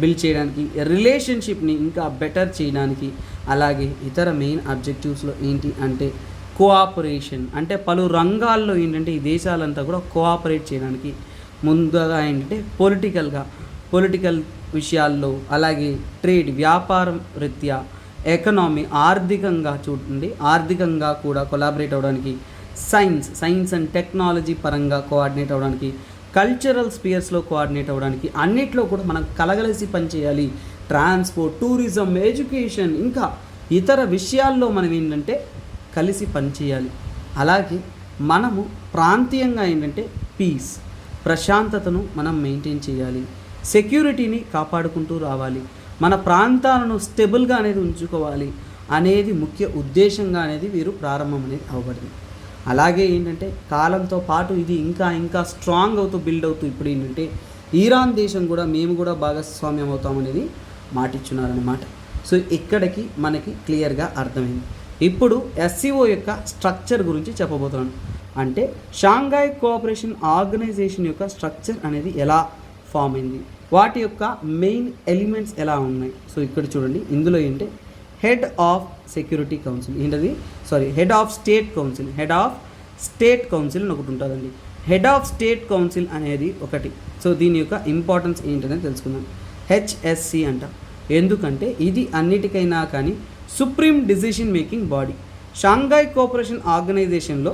బిల్డ్ చేయడానికి, రిలేషన్షిప్ని ఇంకా బెటర్ చేయడానికి, అలాగే ఇతర మెయిన్ అబ్జెక్టివ్స్లో ఏంటి అంటే కోఆపరేషన్, అంటే పలు రంగాల్లో ఏంటంటే ఈ దేశాలంతా కూడా కోఆపరేట్ చేయడానికి, ముందుగా ఏంటంటే పొలిటికల్ విషయాల్లో, అలాగే ట్రేడ్ వ్యాపారం రీత్యా, ఎకనామీ ఆర్థికంగా కూడా కొలాబరేట్ అవ్వడానికి, సైన్స్ అండ్ టెక్నాలజీ పరంగా కోఆర్డినేట్ అవ్వడానికి, కల్చరల్ స్పియర్స్లో కోఆర్డినేట్ అవ్వడానికి, అన్నిట్లో కూడా మనం కలగలిసి పనిచేయాలి. ట్రాన్స్పోర్ట్, టూరిజం, ఎడ్యుకేషన్ ఇంకా ఇతర విషయాల్లో మనం ఏంటంటే కలిసి పనిచేయాలి. అలాగే మనము ప్రాంతీయంగా ఏంటంటే పీస్, ప్రశాంతతను మనం మెయింటైన్ చేయాలి, సెక్యూరిటీని కాపాడుకుంటూ రావాలి, మన ప్రాంతాలను స్టెబుల్గా అనేది ఉంచుకోవాలి అనేది ముఖ్య ఉద్దేశంగా అనేది వీరు ప్రారంభం అనేది అవ్వబడింది. అలాగే ఏంటంటే కాలంతో పాటు ఇది ఇంకా స్ట్రాంగ్ అవుతూ బిల్డ్ అవుతూ ఇప్పుడు ఏంటంటే ఇరాన్ దేశం కూడా మేము కూడా భాగస్వామ్యం అవుతామనేది మాటిచ్చున్నారనమాట. సో ఇక్కడికి మనకి క్లియర్గా అర్థమైంది. ఇప్పుడు ఎస్సీఓ యొక్క స్ట్రక్చర్ గురించి చెప్పబోతున్నాను. అంటే షాంఘాయ్ కోఆపరేషన్ ఆర్గనైజేషన్ యొక్క స్ట్రక్చర్ అనేది ఎలా ఫామ్ అయింది, వాటి యొక్క మెయిన్ ఎలిమెంట్స్ ఎలా ఉన్నాయి. సో ఇక్కడ చూడండి, ఇందులో ఏంటంటే హెడ్ ఆఫ్ సెక్యూరిటీ కౌన్సిల్ ఏంటది, హెడ్ ఆఫ్ స్టేట్ కౌన్సిల్ అని ఒకటి ఉంటుందండి. హెడ్ ఆఫ్ స్టేట్ కౌన్సిల్ అనేది ఒకటి. సో దీని యొక్క ఇంపార్టెన్స్ ఏంటనేది తెలుసుకుందాం. హెచ్ఎస్సి అంట, ఎందుకంటే ఇది అన్నిటికైనా కానీ supreme decision making body. Shanghai cooperation ఆర్గనైజేషన్లో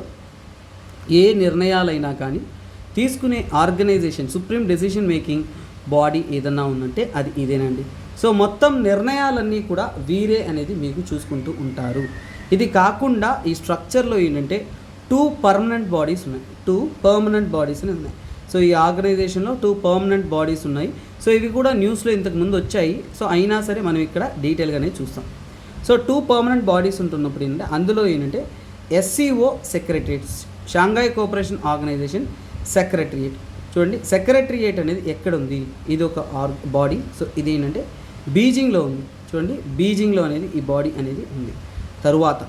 ఏ నిర్ణయాలైనా కానీ తీసుకునే organisation, supreme decision making body ఏదన్నా ఉందంటే అది ఇదేనండి. సో మొత్తం నిర్ణయాలన్నీ కూడా వీరే అనేది మీకు చూసుకుంటూ ఉంటారు. ఇది కాకుండా ఈ స్ట్రక్చర్లో ఏంటంటే 2 పర్మనెంట్ బాడీస్ ఉన్నాయి, 2 పర్మనెంట్ బాడీస్ ఉన్నాయి. సో ఈ ఆర్గనైజేషన్లో 2 పర్మనెంట్ బాడీస్ ఉన్నాయి. సో ఇవి కూడా న్యూస్లో ఇంతకుముందు వచ్చాయి. సో అయినా సరే మనం ఇక్కడ డీటెయిల్గానే చూస్తాం. సో 2 పర్మనెంట్ బాడీస్ ఉంటున్నప్పుడు ఏంటంటే అందులో ఏంటంటే SCO secretariats, Shanghai cooperation Organisation secretariat. చూడండి సెక్రటరియట్ అనేది ఎక్కడ ఉంది, ఇది ఒక బాడీ. సో ఇది ఏంటంటే బీజింగ్లో ఉంది. చూడండి బీజింగ్లో అనేది ఈ బాడీ అనేది ఉంది. తరువాత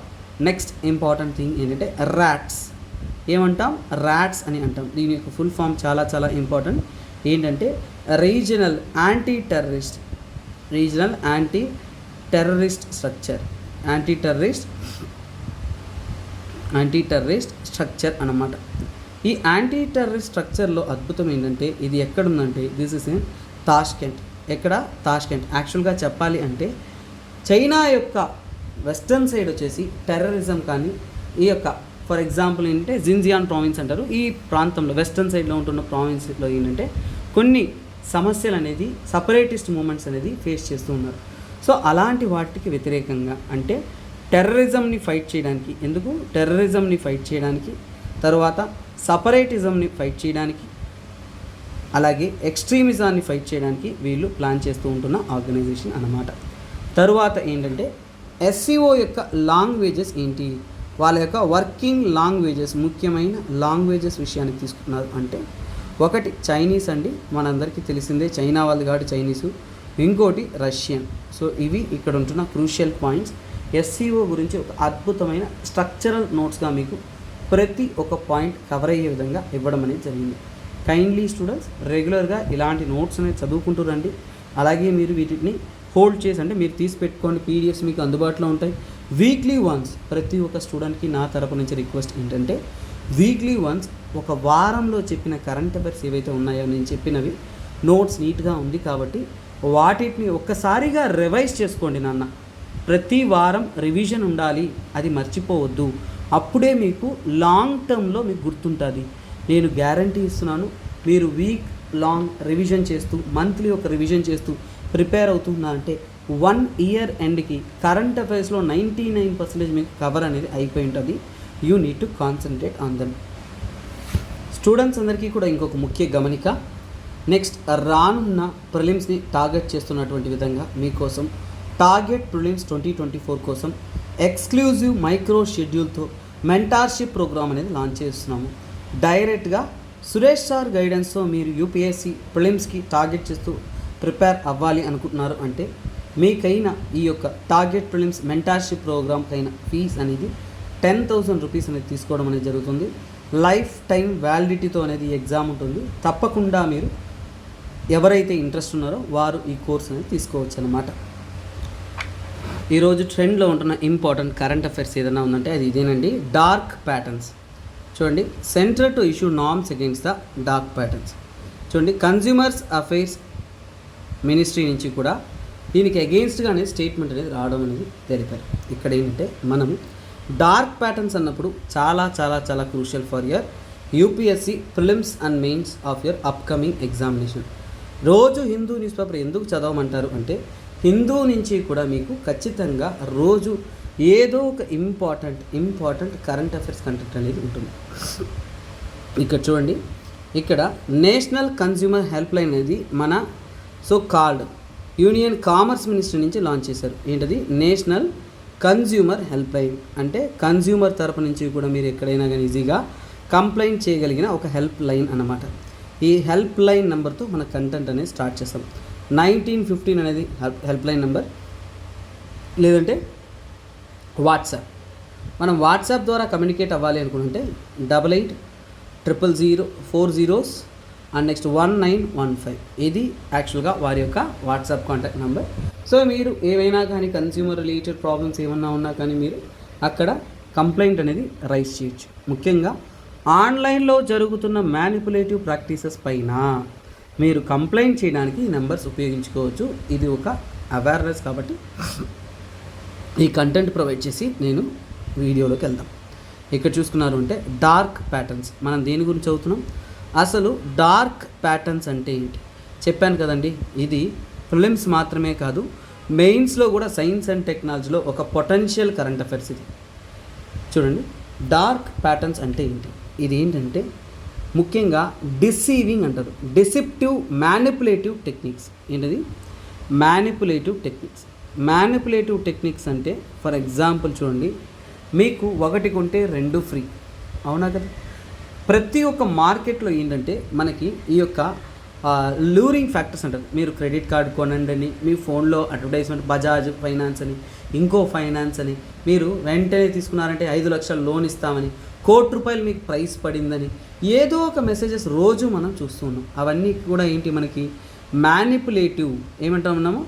నెక్స్ట్ ఇంపార్టెంట్ థింగ్ ఏంటంటే ర్యాట్స్. ఏమంటాం? ర్యాట్స్ అని అంటాం. దీని యొక్క ఫుల్ ఫామ్ చాలా చాలా ఇంపార్టెంట్. ఏంటంటే regional anti terrorist structure, anti terrorist structure అన్నమాట. ఈ యాంటీ టెర్రరిస్ట్ స్ట్రక్చర్లో అద్భుతం ఏంటంటే ఇది ఎక్కడుందంటే దిస్ ఇస్ ఇన్ తాష్కెంట్. ఎక్కడ? తాష్కెంట్. యాక్చువల్గా చెప్పాలి అంటే చైనా యొక్క వెస్టర్న్ సైడ్ వచ్చేసి టెర్రరిజం కానీ ఈ యొక్క ఫర్ ఎగ్జాంపుల్ ఏంటంటే జిన్జియాన్ ప్రావిన్స్ అంటారు. ఈ ప్రాంతంలో వెస్టర్న్ సైడ్లో ఉంటున్న ప్రావిన్స్లో ఏంటంటే కొన్ని సమస్యలు అనేది సపరేటిస్ట్ మూమెంట్స్ అనేది ఫేస్ చేస్తూ ఉన్నారు. సో అలాంటి వాటికి వ్యతిరేకంగా అంటే టెర్రరిజంని ఫైట్ చేయడానికి, ఎందుకు టెర్రరిజంని ఫైట్ చేయడానికి, తర్వాత సపరేటిజంని ఫైట్ చేయడానికి, అలాగే ఎక్స్ట్రీమిజాన్ని ఫైట్ చేయడానికి వీళ్ళు ప్లాన్ చేస్తూ ఉంటున్న ఆర్గనైజేషన్ అన్నమాట. తరువాత ఏంటంటే ఎస్సీఓ యొక్క లాంగ్వేజెస్ ఏంటి, వాళ్ళ యొక్క వర్కింగ్ లాంగ్వేజెస్, ముఖ్యమైన లాంగ్వేజెస్ విషయానికి తీసుకున్నారు అంటే ఒకటి చైనీస్ అండి, మనందరికీ తెలిసిందే చైనా వాళ్ళు కాబట్టి చైనీసు, ఇంకోటి రష్యన్. సో ఇవి ఇక్కడ ఉంటున్న క్రూషియల్ పాయింట్స్. ఎస్సీఓ గురించి ఒక అద్భుతమైన స్ట్రక్చరల్ నోట్స్గా మీకు ప్రతి ఒక్క పాయింట్ కవర్ అయ్యే విధంగా ఇవ్వడం అనేది జరిగింది. కైండ్లీ స్టూడెంట్స్ రెగ్యులర్గా ఇలాంటి నోట్స్ అనేది చదువుకుంటూ రండి. అలాగే మీరు వీటిని హోల్డ్ చేసి అంటే మీరు తీసి పెట్టుకోండి, పీడిఎఫ్స్ మీకు అందుబాటులో ఉంటాయి. వీక్లీ వన్స్ ప్రతి ఒక్క స్టూడెంట్కి నా తరపు నుంచి రిక్వెస్ట్ ఏంటంటే వీక్లీ వన్స్ ఒక వారంలో చెప్పిన కరెంట్ అఫైర్స్ ఏవైతే ఉన్నాయో నేను చెప్పినవి నోట్స్ నీట్గా ఉంది కాబట్టి వాటిని ఒక్కసారిగా రివైజ్ చేసుకోండి నాన్న. ప్రతి వారం రివిజన్ ఉండాలి, అది మర్చిపోవద్దు. అప్పుడే మీకు లాంగ్ టర్మ్లో మీకు గుర్తుంటుంది. నేను గ్యారంటీ ఇస్తున్నాను. మీరు వీక్ లాంగ్ రివిజన్ చేస్తూ మంత్లీ ఒక రివిజన్ చేస్తూ ప్రిపేర్ అవుతున్నా అంటే 1 ఇయర్ ఎండ్కి కరెంట్ అఫైర్స్లో 99% మీకు కవర్ అనేది అయిపోయి ఉంటుంది. You need to concentrate on them. Students అందరికీ కూడా ఇంకొక ముఖ్య గమనిక, నెక్స్ట్ రానున్న ప్రిలిమ్స్ని టార్గెట్ చేస్తున్నటువంటి విధంగా మీకోసం టార్గెట్ ప్రిలిమ్స్ 2024 కోసం ఎక్స్క్లూజివ్ మైక్రో షెడ్యూల్తో మెంటార్షిప్ ప్రోగ్రామ్ అనేది లాంచ్ చేస్తున్నాము. డైరెక్ట్గా సురేష్ సార్ గైడెన్స్తో మీరు యూపీఎస్సీ ప్రిలిమ్స్కి టార్గెట్ చేస్తూ ప్రిపేర్ అవ్వాలి అనుకుంటున్నారు అంటే మీకైనా ఈ యొక్క టార్గెట్ ప్రిలిమ్స్ మెంటార్షిప్ ప్రోగ్రామ్కైనా ఫీజ్ అనేది 10,000 రూపీస్ అనేది తీసుకోవడం అనేది జరుగుతుంది. లైఫ్ టైం వ్యాలిడిటీతో అనేది ఈ ఎగ్జామ్ ఉంటుంది. తప్పకుండా మీరు ఎవరైతే ఇంట్రెస్ట్ ఉన్నారో వారు ఈ కోర్స్ అనేది తీసుకోవచ్చు అన్నమాట. ఈరోజు ట్రెండ్లో ఉంటున్న ఇంపార్టెంట్ కరెంట్ అఫైర్స్ ఏదైనా ఉందంటే అది ఇదేనండి, డార్క్ ప్యాటర్న్స్. చూడండి, centre to issue norms against the dark patterns. చూడండి, కన్జ్యూమర్స్ అఫైర్స్ మినిస్ట్రీ నుంచి కూడా దీనికి అగెయిన్స్ట్గానే స్టేట్మెంట్ అనేది రావడం అనేది తెలిపారు. ఇక్కడ ఏంటంటే మనం డార్క్ ప్యాటర్న్స్ అన్నప్పుడు చాలా చాలా చాలా crucial for your UPSC prelims and mains of your upcoming examination. రోజు హిందూ న్యూస్ పేపర్ ఎందుకు చదవమంటారు అంటే హిందూ నుంచి కూడా మీకు ఖచ్చితంగా రోజు ఏదో ఒక ఇంపార్టెంట్ కరెంట్ అఫైర్స్ కంటెంట్ అనేది ఉంటుంది. ఇక్కడ చూడండి, ఇక్కడ నేషనల్ కన్జ్యూమర్ హెల్ప్ లైన్ అనేది మన so called union commerce ministry నుంచి లాంచ్ చేశారు. ఏంటది నేషనల్ కన్జ్యూమర్ హెల్ప్ లైన్ అంటే కన్జ్యూమర్ తరపు నుంచి కూడా మీరు ఎక్కడైనా కానీ ఈజీగా కంప్లైంట్ చేయగలిగిన ఒక హెల్ప్ లైన్ అన్నమాట. ఈ హెల్ప్ లైన్ నెంబర్తో మన కంటెంట్ అనేది స్టార్ట్ చేస్తాం. 1915 అనేది హెల్ప్ లైన్ నెంబర్, లేదంటే వాట్సాప్. మనం వాట్సాప్ ద్వారా కమ్యూనికేట్ అవ్వాలి అనుకుంటే 880004 అండ్ నెక్స్ట్ 1915. ఇది యాక్చువల్గా వారి యొక్క వాట్సాప్ కాంటాక్ట్ నెంబర్. సో మీరు ఏవైనా కానీ కన్స్యూమర్ రిలేటెడ్ ప్రాబ్లమ్స్ ఏమన్నా ఉన్నా కానీ మీరు అక్కడ కంప్లైంట్ అనేది రైజ్ చేయొచ్చు. ముఖ్యంగా ఆన్లైన్లో జరుగుతున్న మ్యానిపులేటివ్ ప్రాక్టీసెస్ పైన మీరు కంప్లైంట్ చేయడానికి ఈ నెంబర్స్ ఉపయోగించుకోవచ్చు. ఇది ఒక అవేర్నెస్ కాబట్టి ఈ కంటెంట్ ప్రొవైడ్ చేసి నేను వీడియోలోకి వెళ్దాం. ఇక్కడ చూసుకున్నారు అంటే డార్క్ ప్యాటర్న్స్. మనం దేని గురించి చదువుతున్నాం? అసలు డార్క్ ప్యాటర్న్స్ అంటే ఏంటి చెప్పాను కదండి. ఇది ప్రిలిమ్స్ మాత్రమే కాదు, మెయిన్స్లో కూడా సైన్స్ అండ్ టెక్నాలజీలో ఒక పొటెన్షియల్ కరెంట్ అఫైర్స్. ఇది చూడండి, డార్క్ ప్యాటర్న్స్ అంటే ఏంటి? ఇది ఏంటంటే ముఖ్యంగా డిసీవింగ్ అంటారు, డిసెప్టివ్ మ్యానిపులేటివ్ టెక్నిక్స్. ఏంటది? Manipulative techniques. మ్యానిపులేటివ్ టెక్నిక్స్ అంటే ఫర్ ఎగ్జాంపుల్ చూడండి, మీకు 1 కొంటే 2 ఫ్రీ, అవునా కదా? ప్రతి ఒక్క మార్కెట్లో ఏంటంటే మనకి ఈ యొక్క లూరింగ్ ఫ్యాక్టర్స్ అంటారు. మీరు క్రెడిట్ కార్డ్ కొనండి అని మీ ఫోన్లో అడ్వర్టైజ్మెంట్, బజాజ్ ఫైనాన్స్ అని, ఇంకో ఫైనాన్స్ అని, మీరు వెంటనే తీసుకున్నారంటే 5 లక్షలు లోన్ ఇస్తామని, ₹1,00,00,000 మీకు ప్రైస్ పడిందని, ఏదో ఒక మెసేజెస్ రోజు మనం చూస్తూ ఉన్నాం. అవన్నీ కూడా ఏంటి? మనకి మ్యానిపులేటివ్ ఏమంటాం ఉన్నాము?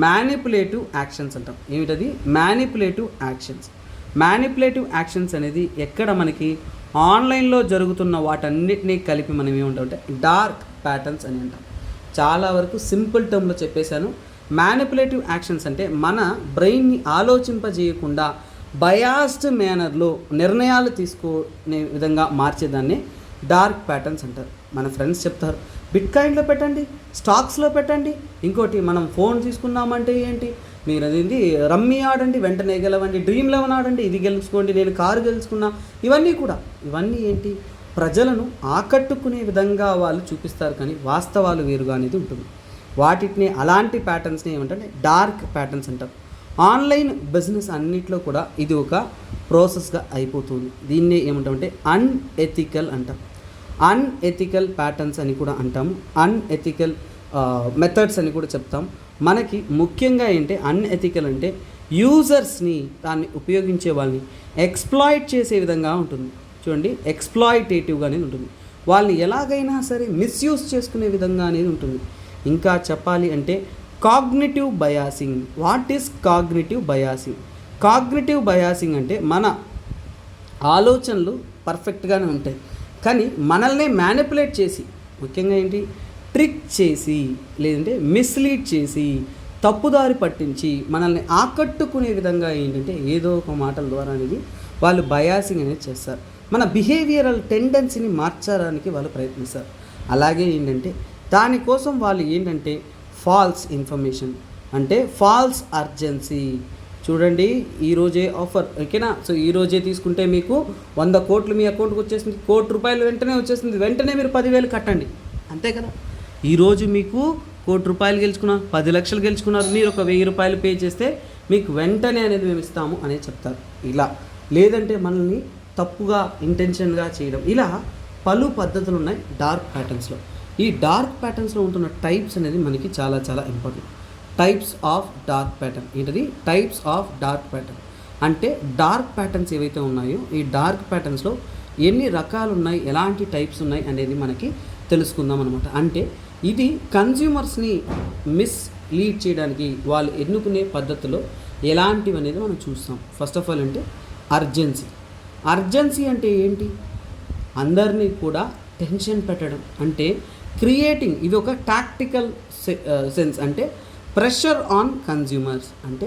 మ్యానిపులేటివ్ యాక్షన్స్ అంటాం. ఏమిటది? Manipulative actions. మ్యానిపులేటివ్ యాక్షన్స్ అనేది ఎక్కడ మనకి ఆన్లైన్లో జరుగుతున్న వాటన్నిటినీ కలిపి మనం ఏమంటామంటే డార్క్ ప్యాటర్న్స్ అని అంటాం. చాలా వరకు సింపుల్ టర్మ్లో చెప్పేశాను. మ్యానిపులేటివ్ యాక్షన్స్ అంటే మన బ్రెయిన్ని ఆలోచింపజేయకుండా బయాస్డ్ మేనర్లో నిర్ణయాలు తీసుకునే విధంగా మార్చేదాన్ని డార్క్ ప్యాటర్న్స్ అంటారు. మన ఫ్రెండ్స్ చెప్తారు బిట్కాయిన్లో పెట్టండి, స్టాక్స్లో పెట్టండి, ఇంకోటి మనం ఫోన్ తీసుకున్నామంటే ఏంటి, మీరు అదేంటి రమ్మీ ఆడండి వెంటనే గెలవండి, డ్రీమ్ 11 ఆడండి ఇది గెలుచుకోండి, నేను కారు గెలుచుకున్నా, ఇవన్నీ ఏంటి ప్రజలను ఆకట్టుకునే విధంగా వాళ్ళు చూపిస్తారు, కానీ వాస్తవాలు వేరుగా అనేది ఉంటుంది. వాటిని అలాంటి ప్యాటర్న్స్ని ఏమంటే డార్క్ ప్యాటర్న్స్ అంటారు. ఆన్లైన్ బిజినెస్ అన్నిట్లో కూడా ఇది ఒక ప్రాసెస్గా అయిపోతుంది. దీన్నే ఏమంటామంటే అన్ఎథికల్ అంటాం. అన్ఎథికల్ ప్యాటర్న్స్ అని కూడా అంటాము, అన్ఎథికల్ మెథడ్స్ అని కూడా చెప్తాం. మనకి ముఖ్యంగా ఏంటి అన్ఎథికల్ అంటే యూజర్స్ని దాన్ని ఉపయోగించే వాళ్ళని ఎక్స్ప్లాయిట్ చేసే విధంగా ఉంటుంది. చూడండి ఎక్స్ప్లాయిటేటివ్గా అనేది ఉంటుంది, వాళ్ళని ఎలాగైనా సరే మిస్యూజ్ చేసుకునే విధంగా అనేది ఉంటుంది. ఇంకా చెప్పాలి అంటే cognitive biasing. What is cognitive biasing? Cognitive biasing అంటే మన ఆలోచనలు పర్ఫెక్ట్గానే ఉంటాయి, కానీ మనల్ని మ్యానిపులేట్ చేసి, ముఖ్యంగా ఏంటి ట్రిక్ చేసి, లేదంటే మిస్లీడ్ చేసి, తప్పుదారి పట్టించి మనల్ని ఆకట్టుకునే విధంగా ఏంటంటే ఏదో ఒక మాటల ద్వారా అనేది వాళ్ళు బయాసింగ్ అనేది చేస్తారు. మన బిహేవియరల్ టెండెన్సీని మార్చడానికి వాళ్ళు ప్రయత్నిస్తారు. అలాగే ఏంటంటే దానికోసం వాళ్ళు ఏంటంటే ఫాల్స్ ఇన్ఫర్మేషన్ అంటే ఫాల్స్ అర్జెన్సీ. చూడండి ఈరోజే ఆఫర్, ఓకేనా, సో ఈరోజే తీసుకుంటే మీకు 100 కోట్లు మీ అకౌంట్కి వచ్చేసింది, ₹1,00,00,000 వెంటనే వచ్చేసింది, వెంటనే మీరు 10,000 కట్టండి, అంతే కదా. ఈరోజు మీకు ₹1,00,00,000 గెలుచుకున్నారు, 10 లక్షలు గెలుచుకున్నారు, మీరు ఒక ₹1,000 పే చేస్తే మీకు వెంటనే అనేది మేము ఇస్తాము అనేది చెప్తారు. ఇలా లేదంటే మనల్ని తప్పుగా ఇంటెన్షన్గా చేయడం, ఇలా పలు పద్ధతులు ఉన్నాయి డార్క్ ప్యాటర్న్స్లో. ఈ డార్క్ ప్యాటర్న్స్లో ఉంటున్న టైప్స్ అనేది మనకి చాలా చాలా important. Types of dark pattern ఏంటది? టైప్స్ ఆఫ్ డార్క్ ప్యాటర్న్ అంటే డార్క్ ప్యాటర్న్స్ ఏవైతే ఉన్నాయో ఈ డార్క్ ప్యాటర్న్స్లో ఎన్ని రకాలు ఉన్నాయి, ఎలాంటి టైప్స్ ఉన్నాయి అనేది మనకి తెలుసుకుందాం అనమాట. అంటే ఇది కన్జ్యూమర్స్ని మిస్లీడ్ చేయడానికి వాళ్ళు ఎన్నుకునే పద్ధతిలో ఎలాంటివి అనేది మనం చూస్తాం. ఫస్ట్ ఆఫ్ ఆల్ అంటే అర్జెన్సీ. అర్జెన్సీ అంటే ఏంటి? అందరినీ కూడా టెన్షన్ పెట్టడం, అంటే క్రియేటింగ్. ఇది ఒక టాక్టికల్ సెన్స్, అంటే ప్రెషర్ ఆన్ కన్జ్యూమర్స్. అంటే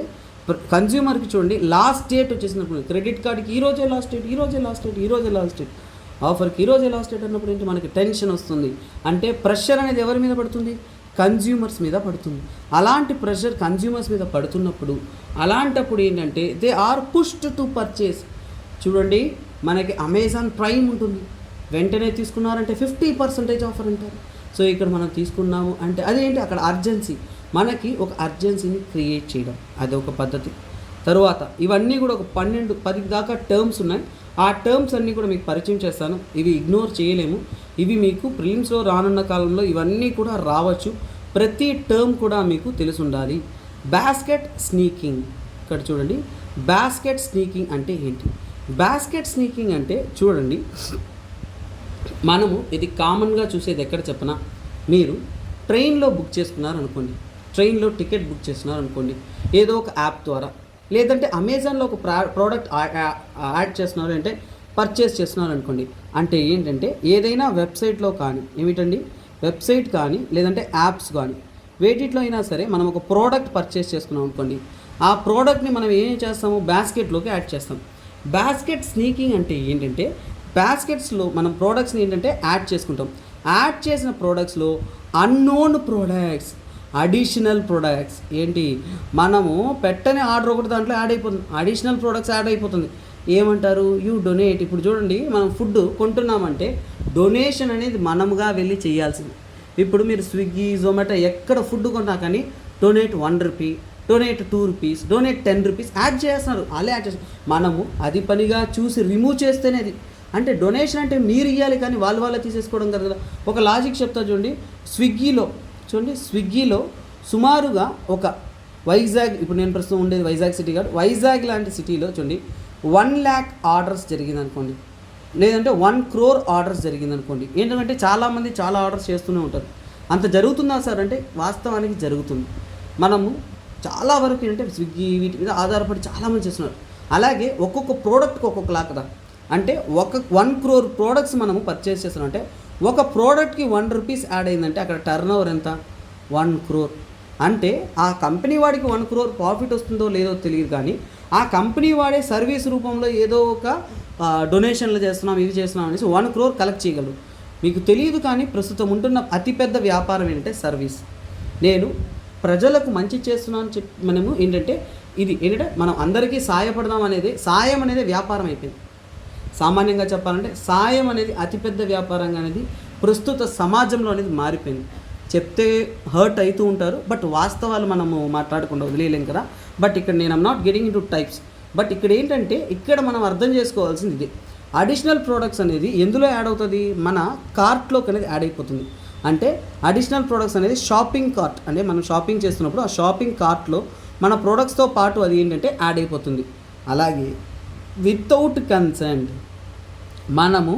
కన్జ్యూమర్కి చూడండి లాస్ట్ డేట్ వచ్చేసినప్పుడు క్రెడిట్ కార్డ్కి ఈరోజే లాస్ట్ డేట్, ఆఫర్కి ఈరోజే లాస్ట్ డేట్ అన్నప్పుడు ఏంటి మనకి టెన్షన్ వస్తుంది. అంటే ప్రెషర్ అనేది ఎవరి మీద పడుతుంది? కన్జ్యూమర్స్ మీద పడుతుంది. అలాంటి ప్రెషర్ కన్జ్యూమర్స్ మీద పడుతున్నప్పుడు అలాంటప్పుడు ఏంటంటే they are pushed to purchase. చూడండి మనకి అమెజాన్ ప్రైమ్ ఉంటుంది, వెంటనే తీసుకున్నారంటే 50% ఆఫర్ అంటారు. సో ఇక్కడ మనం తీసుకున్నాము అంటే అదేంటి అక్కడ అర్జెన్సీ, మనకి ఒక అర్జెన్సీని క్రియేట్ చేయడం, అదొక పద్ధతి. తరువాత ఇవన్నీ కూడా ఒక 10 దాకా టర్మ్స్ ఉన్నాయి. ఆ టర్మ్స్ అన్నీ కూడా మీకు పరిచయం చేస్తాను. ఇవి ఇగ్నోర్ చేయలేము, ఇవి మీకు ప్రిలిమ్స్లో రానున్న కాలంలో ఇవన్నీ కూడా రావచ్చు. ప్రతి టర్మ్ కూడా మీకు తెలిసి ఉండాలి. Basket sneaking. ఇక్కడ చూడండి బాస్కెట్ స్నీకింగ్ అంటే ఏంటి? బాస్కెట్ స్నీకింగ్ అంటే చూడండి మనము ఇది కామన్గా చూసేది ఎక్కడ చెప్పనా, మీరు ట్రైన్లో బుక్ చేసుకున్నారు అనుకోండి, ట్రైన్లో టికెట్ బుక్ చేస్తున్నారు అనుకోండి ఏదో ఒక యాప్ ద్వారా, లేదంటే అమెజాన్లో ఒక ప్రోడక్ట్ యాడ్ చేస్తున్నారు అంటే పర్చేస్ చేస్తున్నారు అనుకోండి. అంటే ఏంటంటే ఏదైనా వెబ్సైట్లో కానీ ఏమిటండి వెబ్సైట్ కానీ లేదంటే యాప్స్ కానీ వేటిట్లో అయినా సరే మనం ఒక ప్రోడక్ట్ పర్చేస్ చేసుకున్నాం అనుకోండి, ఆ ప్రోడక్ట్ని మనం ఏం చేస్తాము బాస్కెట్లోకి యాడ్ చేస్తాం. బాస్కెట్ స్నీకింగ్ అంటే ఏంటంటే బాస్కెట్స్లో మనం ప్రోడక్ట్స్ని ఏంటంటే యాడ్ చేసుకుంటాం. యాడ్ చేసిన ప్రోడక్ట్స్లో అన్నోన్ ప్రోడక్ట్స్, అడిషనల్ ప్రోడక్ట్స్ ఏంటి మనము పెట్టని ఆర్డర్ ఒకటి దాంట్లో యాడ్ అయిపోతుంది, అడిషనల్ ప్రోడక్ట్స్ యాడ్ అయిపోతుంది. ఏమంటారు? You donate. ఇప్పుడు చూడండి మనం ఫుడ్ కొంటున్నామంటే డొనేషన్ అనేది మనముగా వెళ్ళి చేయాల్సింది. ఇప్పుడు మీరు స్విగ్గీ జొమాటో ఎక్కడ ఫుడ్ కొన్నా కానీ డొనేట్ ₹1, డొనేట్ ₹2, డొనేట్ ₹10 యాడ్ చేస్తున్నారు. అలా యాడ్ చేస్తున్నారు. మనము అది పనిగా చూసి రిమూవ్ చేస్తేనే అది అంటే డొనేషన్ అంటే మీరు ఇవ్వాలి కానీ వాళ్ళే తీసేసుకోవడం కదా. ఒక లాజిక్ చెప్తా చూడండి. స్విగ్గీలో సుమారుగా ఒక వైజాగ్, ఇప్పుడు నేను ప్రస్తుతం ఉండేది వైజాగ్ సిటీ కాదు, వైజాగ్ లాంటి సిటీలో చూడండి 1 lakh ఆర్డర్స్ జరిగింది అనుకోండి, లేదంటే 1 crore ఆర్డర్స్ జరిగింది అనుకోండి. ఏంటంటే చాలామంది చాలా ఆర్డర్స్ చేస్తూనే ఉంటారు. అంత జరుగుతుందా సార్ అంటే వాస్తవానికి జరుగుతుంది. మనము చాలా వరకు ఏంటంటే స్విగ్గీ వీటి మీద ఆధారపడి చాలామంది చేస్తున్నారు. అలాగే ఒక్కొక్క ప్రోడక్ట్కి ఒక్కొక్కలా కదా, అంటే 1 crore ప్రోడక్ట్స్ మనము పర్చేస్ చేస్తున్నాం అంటే ఒక ప్రోడక్ట్కి ₹1 యాడ్ అయిందంటే అక్కడ టర్న్ ఓవర్ ఎంత? 1 crore. అంటే ఆ కంపెనీ వాడికి 1 crore ప్రాఫిట్ వస్తుందో లేదో తెలియదు, కానీ ఆ కంపెనీ వాడే సర్వీస్ రూపంలో ఏదో ఒక డొనేషన్లు చేస్తున్నాం, ఇది చేస్తున్నాం అనేసి 1 crore కలెక్ట్ చేయగలరు. మీకు తెలియదు, కానీ ప్రస్తుతం ఉంటున్న అతిపెద్ద వ్యాపారం ఏంటంటే సర్వీస్. నేను ప్రజలకు మంచి చేస్తున్నాను మనము ఏంటంటే మనం అందరికీ సాయపడదాం అనేది, సాయం అనేది వ్యాపారం అయిపోయింది. సామాన్యంగా చెప్పాలంటే సాయం అనేది అతిపెద్ద వ్యాపారంగా అనేది ప్రస్తుత సమాజంలో అనేది మారిపోయింది. చెప్తే హర్ట్ అవుతూ ఉంటారు, బట్ వాస్తవాలు మనము మాట్లాడకుండా వదిలేయలేం కదా. బట్ ఇక్కడ నేను not getting in to types, but ఇక్కడ ఏంటంటే ఇక్కడ మనం అర్థం చేసుకోవాల్సింది ఇది. అడిషనల్ ప్రోడక్ట్స్ అనేది ఎందులో యాడ్ అవుతుంది, మన కార్ట్లోకి అనేది యాడ్ అయిపోతుంది. అంటే అడిషనల్ ప్రోడక్ట్స్ అనేది షాపింగ్ కార్ట్, అంటే మనం షాపింగ్ చేస్తున్నప్పుడు ఆ షాపింగ్ కార్ట్లో మన ప్రోడక్ట్స్తో పాటు అది ఏంటంటే యాడ్ అయిపోతుంది. అలాగే వితౌట్ కన్సెంట్, మనము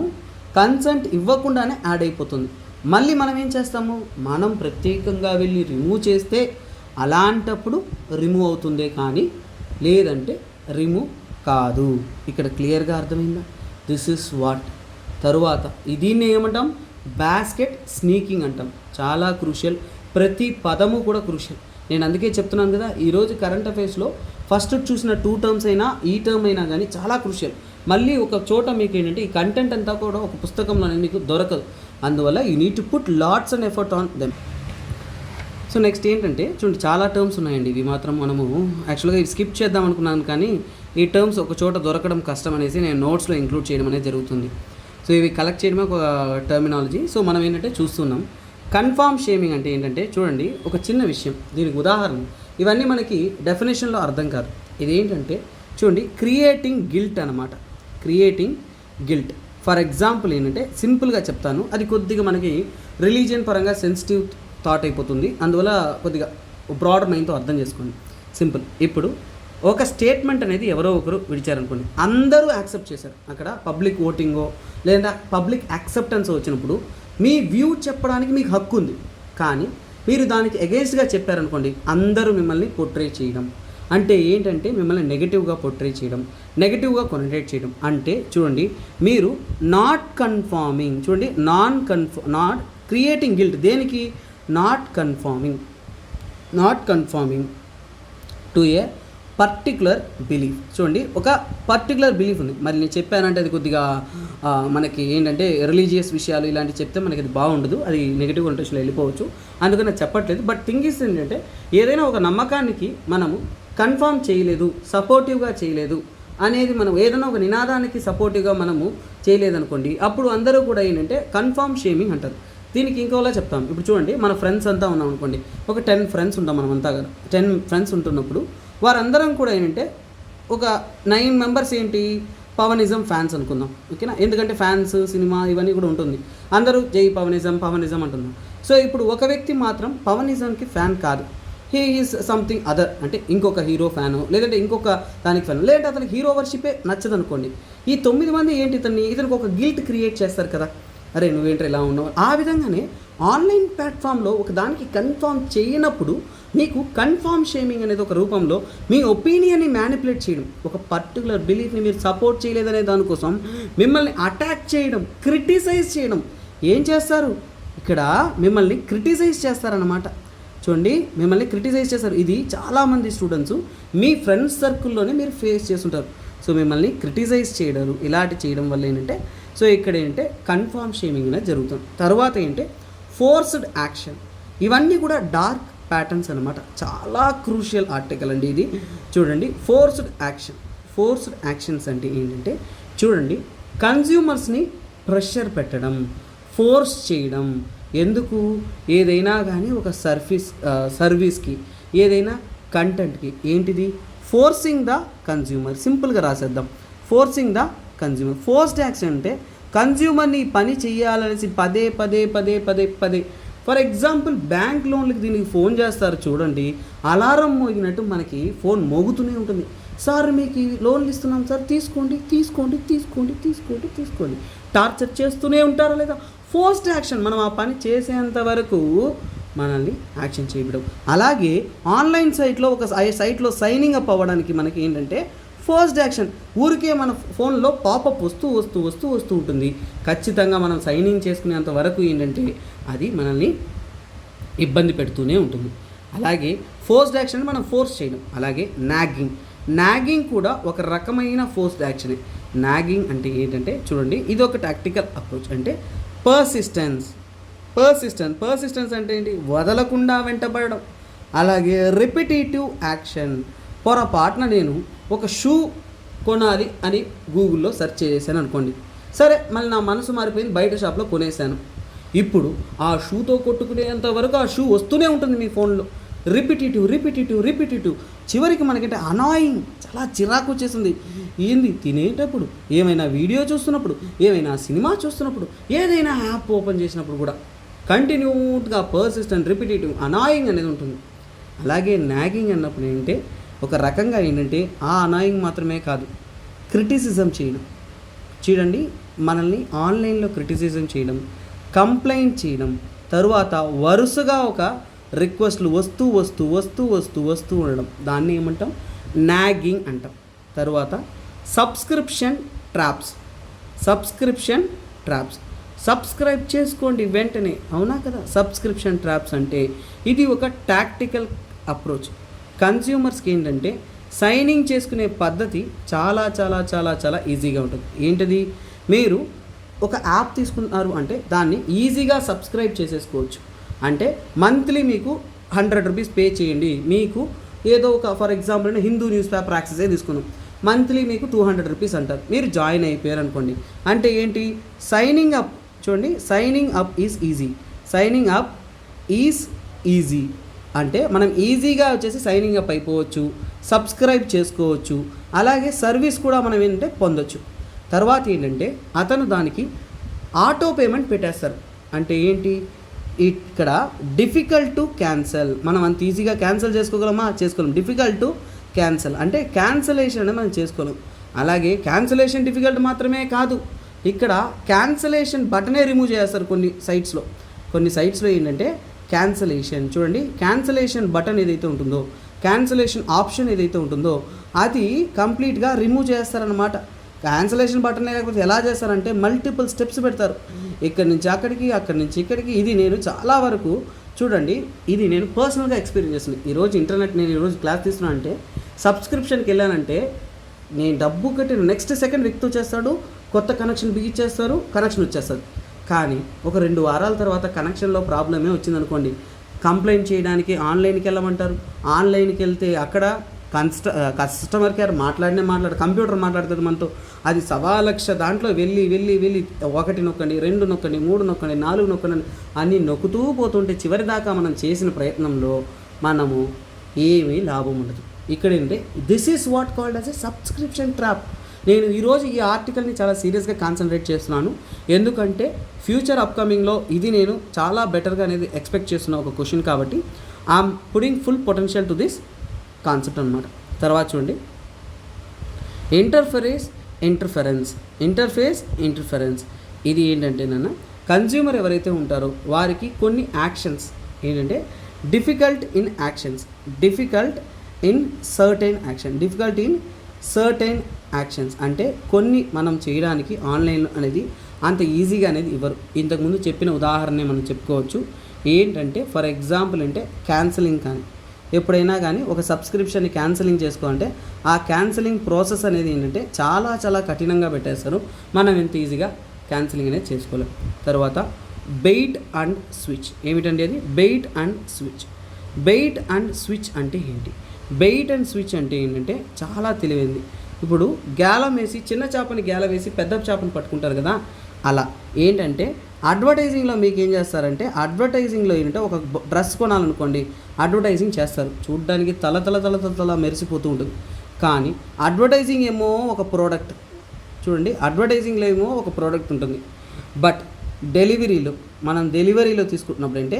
కన్సెంట్ ఇవ్వకుండానే యాడ్ అయిపోతుంది. మళ్ళీ మనం ఏం చేస్తాము, మనం ప్రత్యేకంగా వెళ్ళి రిమూవ్ చేస్తే అలాంటప్పుడు రిమూవ్ అవుతుందే, కానీ లేదంటే రిమూవ్ కాదు. ఇక్కడ క్లియర్గా అర్థమైందా? This is what. తరువాత దీన్ని ఏమంటాం, బాస్కెట్ స్నీకింగ్ అంటాం. చాలా క్రూషియల్, ప్రతి పదము కూడా క్రూషియల్. నేను అందుకే చెప్తున్నాను కదా, ఈరోజు కరెంట్ అఫైర్స్లో ఫస్ట్ చూసిన 2 terms అయినా ఈ టర్మ్ అయినా కానీ చాలా క్రూషియల్. మళ్ళీ ఒక చోట మీకు ఏంటంటే ఈ కంటెంట్ అంతా కూడా ఒక పుస్తకంలో మీకు దొరకదు. అందువల్ల you need to put lots and effort on them. So next ఏంటంటే చూడండి, చాలా టర్మ్స్ ఉన్నాయండి. ఇవి మాత్రం మనము యాక్చువల్గా ఇవి స్కిప్ చేద్దాం అనుకున్నాను, కానీ ఈ టర్మ్స్ ఒక చోట దొరకడం కష్టం అనేసి నేను నోట్స్లో ఇంక్లూడ్ చేయడం అనేది జరుగుతుంది. సో ఇవి కలెక్ట్ చేయడమే ఒక టర్మినాలజీ. సో మనం ఏంటంటే చూస్తున్నాం, కన్ఫర్మ్ షేమింగ్ అంటే ఏంటంటే చూడండి, ఒక చిన్న విషయం, దీనికి ఉదాహరణ, ఇవన్నీ మనకి డెఫినేషన్లో అర్థం కాదు. ఇది ఏంటంటే చూడండి, క్రియేటింగ్ గిల్ట్ అనమాట. క్రియేటింగ్ గిల్ట్ ఫర్ ఎగ్జాంపుల్ ఏంటంటే సింపుల్గా చెప్తాను, అది కొద్దిగా మనకి రిలీజియన్ పరంగా సెన్సిటివ్ థాట్ అయిపోతుంది, అందువల్ల కొద్దిగా బ్రాడ్ మైండ్తో అర్థం చేసుకోండి. సింపుల్. ఇప్పుడు ఒక స్టేట్మెంట్ అనేది ఎవరో ఒకరు విడిచారనుకోండి, అందరూ యాక్సెప్ట్ చేశారు. అక్కడ పబ్లిక్ ఓటింగో లేదా పబ్లిక్ యాక్సెప్టెన్స్ వచ్చినప్పుడు మీ వ్యూ చెప్పడానికి మీకు హక్కు ఉంది, కానీ మీరు దానికి అగెయిన్స్ట్గా చెప్పారనుకోండి, అందరూ మిమ్మల్ని పోర్ట్రే చేయడం. అంటే ఏంటంటే మిమ్మల్ని నెగిటివ్గా పోర్ట్రే చేయడం, నెగిటివ్గా కొనటేట్ చేయడం. అంటే చూడండి, మీరు నాట్ కన్ఫార్మింగ్, చూడండి నాట్ క్రియేటింగ్ గిల్ట్, దేనికి, not conforming to A particular belief. చూడండి, ఒక పర్టికులర్ బిలీఫ్ ఉంది, మరి నేను చెప్పానంటే అది కొద్దిగా మనకి ఏంటంటే రిలీజియస్ విషయాలు ఇలాంటివి చెప్తే మనకి అది బాగుండదు, అది నెగిటివ్ కంటెన్షన్లో వెళ్ళిపోవచ్చు, అందుకని నేను చెప్పట్లేదు. బట్ థింగ్ ఇస్ ఏంటంటే ఏదైనా ఒక నమ్మకానికి మనము కన్ఫర్మ్ చేయలేదు, సపోర్టివ్గా చేయలేదు అనేది, మనం ఏదైనా ఒక నినాదానికి సపోర్టివ్గా మనము చేయలేదనుకోండి, అప్పుడు అందరూ కూడా ఏంటంటే కన్ఫర్మ్ షేమింగ్ అంటారు. దీనికి ఇంకోలా చెప్తాం. ఇప్పుడు చూడండి, మన ఫ్రెండ్స్ అంతా ఉన్నాం అనుకోండి, ఒక 10 ఫ్రెండ్స్ ఉంటాం మనం అంతా కదా. 10 ఫ్రెండ్స్ ఉంటున్నప్పుడు వారందరం కూడా ఏంటంటే ఒక 9 మెంబర్స్ ఏంటి, పవనిజం ఫ్యాన్స్ అనుకుందాం, ఓకేనా. ఎందుకంటే ఫ్యాన్స్, సినిమా ఇవన్నీ కూడా ఉంటుంది, అందరూ జై పవనిజం అంటున్నాం. సో ఇప్పుడు ఒక వ్యక్తి మాత్రం పవనిజంకి ఫ్యాన్ కాదు, హీ ఈజ్ సంథింగ్ అదర్, అంటే ఇంకొక హీరో ఫ్యాను, లేదంటే ఇంకొక దానికి ఫ్యాన్, లేదంటే అతనికి హీరో వర్షిపే నచ్చదు అనుకోండి. ఈ 9 మంది ఏంటి, ఇతనికి ఒక గిల్ట్ క్రియేట్ చేస్తారు కదా, అరే నువ్వేంటి ఇలా ఉన్నావు. ఆ విధంగానే ఆన్లైన్ ప్లాట్ఫామ్లో ఒక దానికి కన్ఫర్మ్ చేయనప్పుడు మీకు కన్ఫర్మ్ షేమింగ్ అనేది ఒక రూపంలో మీ ఒపీనియన్ని మ్యానిపులేట్ చేయడం, ఒక పర్టికులర్ బిలీఫ్ని మీరు సపోర్ట్ చేయలేదనే దానికోసం మిమ్మల్ని అటాక్ చేయడం, క్రిటిసైజ్ చేయడం. ఏం చేస్తారు ఇక్కడ, మిమ్మల్ని క్రిటిసైజ్ చేస్తారన్నమాట. చూడండి, మిమ్మల్ని క్రిటిసైజ్ చేస్తారు. ఇది చాలామంది స్టూడెంట్స్ మీ ఫ్రెండ్స్ సర్కిల్లోనే మీరు ఫేస్ చేస్తుంటారు. సో మిమ్మల్ని క్రిటిసైజ్ చేయడం, ఇలాంటి చేయడం వల్ల ఏంటంటే, సో ఇక్కడ ఏంటంటే కన్ఫర్మ్ షేమింగ్ అనేది జరుగుతుంది. తర్వాత ఏంటంటే ఫోర్స్డ్ యాక్షన్, ఇవన్నీ కూడా డార్క్ ప్యాటర్న్స్ అనమాట. చాలా క్రూషియల్ ఆర్టికల్ అండి ఇది. చూడండి, ఫోర్స్డ్ యాక్షన్స్ అంటే ఏంటంటే చూడండి, కన్జ్యూమర్స్ని ప్రెషర్ పెట్టడం, ఫోర్స్ చేయడం. ఎందుకు, ఏదైనా కానీ ఒక సర్వీస్కి, ఏదైనా కంటెంట్కి ఏంటిది, ఫోర్సింగ్ ద కన్జ్యూమర్. సింపుల్గా రాసేద్దాం, forcing the consumer. Forced action అంటే కన్జ్యూమర్ని పని చేయాలనేసి పదే ఫర్ ఎగ్జాంపుల్ బ్యాంక్ లోన్లకి దీనికి ఫోన్ చేస్తారు చూడండి, అలారం మోగినట్టు మనకి ఫోన్ మోగుతూనే ఉంటుంది. సార్ మీకు లోన్లు ఇస్తున్నాం సార్, తీసుకోండి టార్చర్ చేస్తూనే ఉంటారా లేదా. ఫోర్స్డ్ యాక్షన్, మనం ఆ పని చేసేంత వరకు మనల్ని యాక్షన్ చేయడం. అలాగే ఆన్లైన్ సైట్లో ఒక సైట్లో సైనింగ్ అప్ అవ్వడానికి మనకి ఏంటంటే ఫోర్స్డ్ యాక్షన్, ఊరికే మన ఫోన్లో పాపప్ వస్తూ ఉంటుంది. ఖచ్చితంగా మనం సైనింగ్ చేసుకునేంత వరకు ఏంటంటే అది మనల్ని ఇబ్బంది పెడుతూనే ఉంటుంది. అలాగే ఫోర్స్డ్ యాక్షన్ మనం ఫోర్స్ చేయడం. అలాగే నాగింగ్ కూడా ఒక రకమైన ఫోర్స్డ్ యాక్షనే. నాగింగ్ అంటే ఏంటంటే చూడండి, ఇది ఒక టాక్టికల్ అప్రోచ్. అంటే పర్సిస్టెన్స్ అంటే ఏంటి, వదలకుండా వెంటబడడం. అలాగే రిపిటేటివ్ యాక్షన్, పొరపాటున నేను ఒక షూ కొనాలి అని గూగుల్లో సెర్చ్ చేశాను అనుకోండి, సరే మళ్ళీ నా మనసు మారిపోయింది, బయట షాప్లో కొనేసాను. ఇప్పుడు ఆ షూతో కొట్టుకునేంత వరకు ఆ షూ వస్తూనే ఉంటుంది మీ ఫోన్లో. రిపిటేటివ్ చివరికి మనకంటే అనాయింగ్, చాలా చిరాకు వచ్చేసింది. ఏంది, తినేటప్పుడు, ఏమైనా వీడియో చూస్తున్నప్పుడు, ఏమైనా సినిమా చూస్తున్నప్పుడు, ఏదైనా యాప్ ఓపెన్ చేసినప్పుడు కూడా కంటిన్యూగా పర్సిస్టెంట్, రిపిటేటివ్, అనాయింగ్ అనేది ఉంటుంది. అలాగే నాగింగ్ అన్నప్పుడు ఏంటంటే ఒక రకంగా ఏంటంటే ఆ అనాయింగ్ మాత్రమే కాదు, క్రిటిసిజం చేయడం. చూడండి, మనల్ని ఆన్లైన్లో క్రిటిసిజం చేయడం, కంప్లైంట్ చేయడం, తరువాత వరుసగా ఒక రిక్వెస్ట్లు వస్తూ ఉండడం, దాన్ని ఏమంటాం, నాగింగ్ అంటాం. తరువాత సబ్స్క్రిప్షన్ ట్రాప్స్. సబ్స్క్రైబ్ చేసుకోండి వెంటనే, అవునా కదా. సబ్స్క్రిప్షన్ ట్రాప్స్ అంటే ఇది ఒక టాక్టికల్ అప్రోచ్. కన్స్యూమర్స్కి ఏంటంటే సైనింగ్ చేసుకునే పద్ధతి చాలా చాలా చాలా చాలా ఈజీగా ఉంటుంది. ఏంటిది, మీరు ఒక యాప్ తీసుకున్నారు అంటే దాన్ని ఈజీగా సబ్స్క్రైబ్ చేసేసుకోవచ్చు. అంటే మంత్లీ మీకు 100 రూపీస్ పే చేయండి, మీకు ఏదో ఒక for example Hindu newspaper యాక్సెసే తీసుకున్నాం, మంత్లీ మీకు 200 రూపీస్ అంటారు, మీరు జాయిన్ అయిపోయారు అనుకోండి. అంటే ఏంటి, సైనింగ్ అప్. చూడండి, సైనింగ్ అప్ ఈజ్ ఈజీ అంటే మనం ఈజీగా వచ్చేసి సైనింగ్ అప్ అయిపోవచ్చు, సబ్స్క్రైబ్ చేసుకోవచ్చు, అలాగే సర్వీస్ కూడా మనం ఏంటంటే పొందొచ్చు. తర్వాత ఏంటంటే అతను దానికి ఆటో పేమెంట్ పెట్టేస్తారు. అంటే ఏంటి, ఇక్కడ డిఫికల్ట్ టు క్యాన్సల్, మనం అంత ఈజీగా క్యాన్సిల్ చేసుకోగలమా, చేసుకోలేం. డిఫికల్ట్ టు క్యాన్సల్ అంటే క్యాన్సలేషన్ అనేది మనం చేసుకోలేం. అలాగే క్యాన్సలేషన్ డిఫికల్ట్ మాత్రమే కాదు, ఇక్కడ క్యాన్సలేషన్ బటనే రిమూవ్ చేస్తారు కొన్ని సైట్స్లో ఏంటంటే క్యాన్సలేషన్. చూడండి, క్యాన్సలేషన్ బటన్ ఏదైతే ఉంటుందో, క్యాన్సలేషన్ ఆప్షన్ ఏదైతే ఉంటుందో అది కంప్లీట్గా రిమూవ్ చేస్తారనమాట. క్యాన్సలేషన్ బటన్ లేకపోతే ఎలా చేస్తారంటే మల్టిపుల్ స్టెప్స్ పెడతారు, ఇక్కడి నుంచి అక్కడికి, అక్కడి నుంచి ఇక్కడికి. ఇది నేను చాలా వరకు చూడండి, ఇది నేను పర్సనల్గా ఎక్స్పీరియన్స్ చేస్తున్నాను. నేను ఈరోజు క్లాస్ తీసుకున్నా అంటే సబ్స్క్రిప్షన్కి వెళ్ళానంటే నేను డబ్బు కట్టిన నెక్స్ట్ సెకండ్ వ్యక్తి వచ్చేస్తాడు, కొత్త కనెక్షన్ బిగించేస్తారు, కనెక్షన్ వచ్చేస్తుంది. కానీ ఒక 2 వారాల తర్వాత కనెక్షన్లో ప్రాబ్లమే వచ్చిందనుకోండి, కంప్లైంట్ చేయడానికి ఆన్లైన్కి వెళ్ళమంటారు. ఆన్లైన్కి వెళ్తే అక్కడ కస్టమర్ కేర్ కంప్యూటర్ మాట్లాడుతుంది మనతో. అది 1,00,000 దాంట్లో వెళ్ళి 1 నొక్కండి, 2 నొక్కండి, 3 నొక్కండి, 4 నొక్కండి అన్నీ నొక్కుతూ పోతుంటే చివరిదాకా మనం చేసిన ప్రయత్నంలో మనము ఏమీ లాభం ఉండదు. ఇక్కడ ఏంటంటే this is what called as a subscription trap. నేను ఈరోజు ఈ ఆర్టికల్ని చాలా సీరియస్గా కాన్సన్ట్రేట్ చేస్తున్నాను, ఎందుకంటే ఫ్యూచర్ అప్కమింగ్లో ఇది నేను చాలా బెటర్గా అనేది ఎక్స్పెక్ట్ చేస్తున్న ఒక క్వశ్చన్ కాబట్టి I'm putting full potential to this concept అనమాట. తర్వాత చూడండి, ఇంటర్ఫరెన్స్. ఇది ఏంటంటే కన్జ్యూమర్ ఎవరైతే ఉంటారో వారికి కొన్ని యాక్షన్స్ ఏంటంటే డిఫికల్ట్ ఇన్ సర్టెన్ యాక్షన్స్ అంటే కొన్ని మనం చేయడానికి ఆన్లైన్ అనేది అంత ఈజీగా అనేది ఇవ్వరు. ఇంతకుముందు చెప్పిన ఉదాహరణ మనం చెప్పుకోవచ్చు. ఏంటంటే ఫర్ ఎగ్జాంపుల్ అంటే క్యాన్సిలింగ్, కానీ ఎప్పుడైనా కానీ ఒక సబ్స్క్రిప్షన్ని క్యాన్సిలింగ్ చేసుకోవాలంటే ఆ క్యాన్సిలింగ్ ప్రాసెస్ అనేది ఏంటంటే చాలా చాలా కఠినంగా పెట్టేస్తారు, మనం ఎంత ఈజీగా క్యాన్సిలింగ్ అనేది చేసుకోలేం. తర్వాత బెయిట్ అండ్ స్విచ్. ఏమిటండి అది, బెయిట్ అండ్ స్విచ్ అంటే ఏంటి? బెయిట్ అండ్ స్విచ్ అంటే ఏంటంటే చాలా తెలివైంది. ఇప్పుడు గ్యాలం వేసి చిన్న చేపని గ్యాలం వేసి పెద్ద చేపని పట్టుకుంటారు కదా, అలా ఏంటంటే అడ్వర్టైజింగ్లో మీకు ఏం చేస్తారంటే అడ్వర్టైజింగ్లో ఏంటంటే ఒక డ్రెస్ కొనాలనుకోండి, అడ్వర్టైజింగ్ చేస్తారు, చూడ్డానికి తల మెరిసిపోతూ ఉంటుంది. కానీ అడ్వర్టైజింగ్ ఏమో ఒక ప్రోడక్ట్, చూడండి అడ్వర్టైజింగ్లో ఏమో ఒక ప్రోడక్ట్ ఉంటుంది, బట్ డెలివరీలో తీసుకుంటున్నప్పుడు అంటే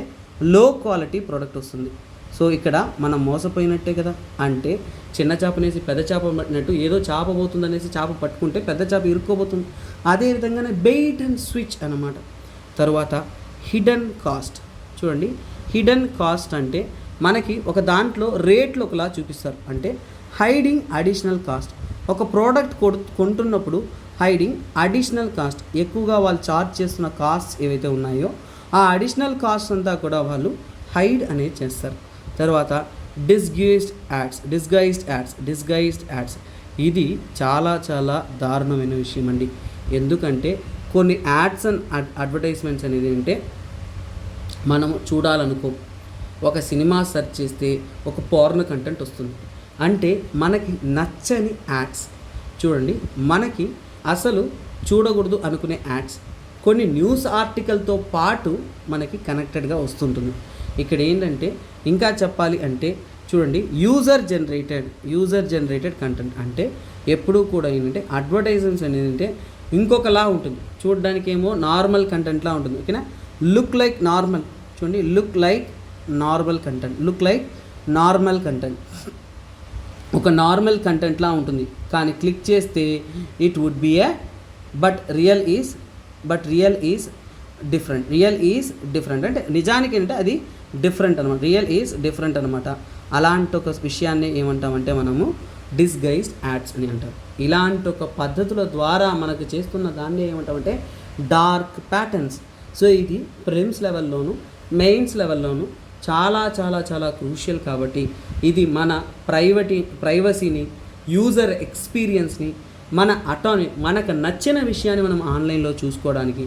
లో క్వాలిటీ ప్రోడక్ట్ వస్తుంది. సో ఇక్కడ మనం మోసపోయినట్టే కదా. అంటే చిన్న చేపనేసి పెద్ద చేప పట్టినట్టు ఏదో చేప పోతుందనేసి చేప పట్టుకుంటే పెద్ద చేప ఇరుక్కోబోతుంది. అదేవిధంగానే బెయిట్ అండ్ స్విచ్ అన్నమాట. తర్వాత హిడెన్ కాస్ట్. చూడండి, హిడెన్ కాస్ట్ అంటే మనకి ఒక దాంట్లో రేట్లు ఒకలా చూపిస్తారు, అంటే హైడింగ్ అడిషనల్ కాస్ట్. ఒక ప్రోడక్ట్ కొంటున్నప్పుడు హైడింగ్ అడిషనల్ కాస్ట్, ఎక్కువగా వాళ్ళు ఛార్జ్ చేస్తున్న కాస్ట్ ఏవైతే ఉన్నాయో ఆ అడిషనల్ కాస్ట్ అంతా కూడా వాళ్ళు హైడ్ అనేది చేస్తారు. తర్వాత డిస్గైజ్డ్ యాడ్స్ ఇది చాలా చాలా దారుణమైన విషయం అండి. ఎందుకంటే కొన్ని యాడ్స్ అండ్ అడ్వర్టైజ్మెంట్స్ అనేది అంటే మనము చూడాలనుకో, ఒక సినిమా సెర్చ్ చేస్తే ఒక పోర్న్ కంటెంట్ వస్తుంది. అంటే మనకి నచ్చని యాడ్స్ చూడండి, మనకి అసలు చూడకూడదు అనుకునే యాడ్స్ కొన్ని న్యూస్ ఆర్టికల్తో పాటు మనకి కనెక్టెడ్గా వస్తుంటుంది. ఇక్కడ ఏంటంటే ఇంకా చెప్పాలి అంటే చూడండి, యూజర్ జనరేటెడ్ కంటెంట్ అంటే ఎప్పుడూ కూడా ఏంటంటే అడ్వర్టైజ్మెంట్స్ అనేది అంటే ఇంకొకలా ఉంటుంది. చూడడానికి ఏమో నార్మల్ కంటెంట్లా ఉంటుంది, ఓకేనా. లుక్ లైక్ నార్మల్ కంటెంట్ ఒక నార్మల్ కంటెంట్లా ఉంటుంది. కానీ క్లిక్ చేస్తే it would be but real is different అంటే నిజానికి ఏంటంటే అది డిఫరెంట్ అనమాట, రియల్ ఈజ్ డిఫరెంట్ అనమాట. అలాంటి ఒక విషయాన్ని ఏమంటామంటే మనము డిస్గైజ్డ్ యాడ్స్ అని అంటారు. ఇలాంటి ఒక పద్ధతుల ద్వారా మనకు చేస్తున్న దాన్ని ఏమంటామంటే డార్క్ ప్యాటర్న్స్. సో ఇది ప్రిలిమ్స్ లెవెల్లోను మెయిన్స్ లెవెల్లోను చాలా చాలా చాలా క్రూషియల్. కాబట్టి ఇది మన ప్రైవసీని, యూజర్ ఎక్స్పీరియన్స్ని, మన మనకు నచ్చిన విషయాన్ని మనం ఆన్లైన్లో చూసుకోవడానికి,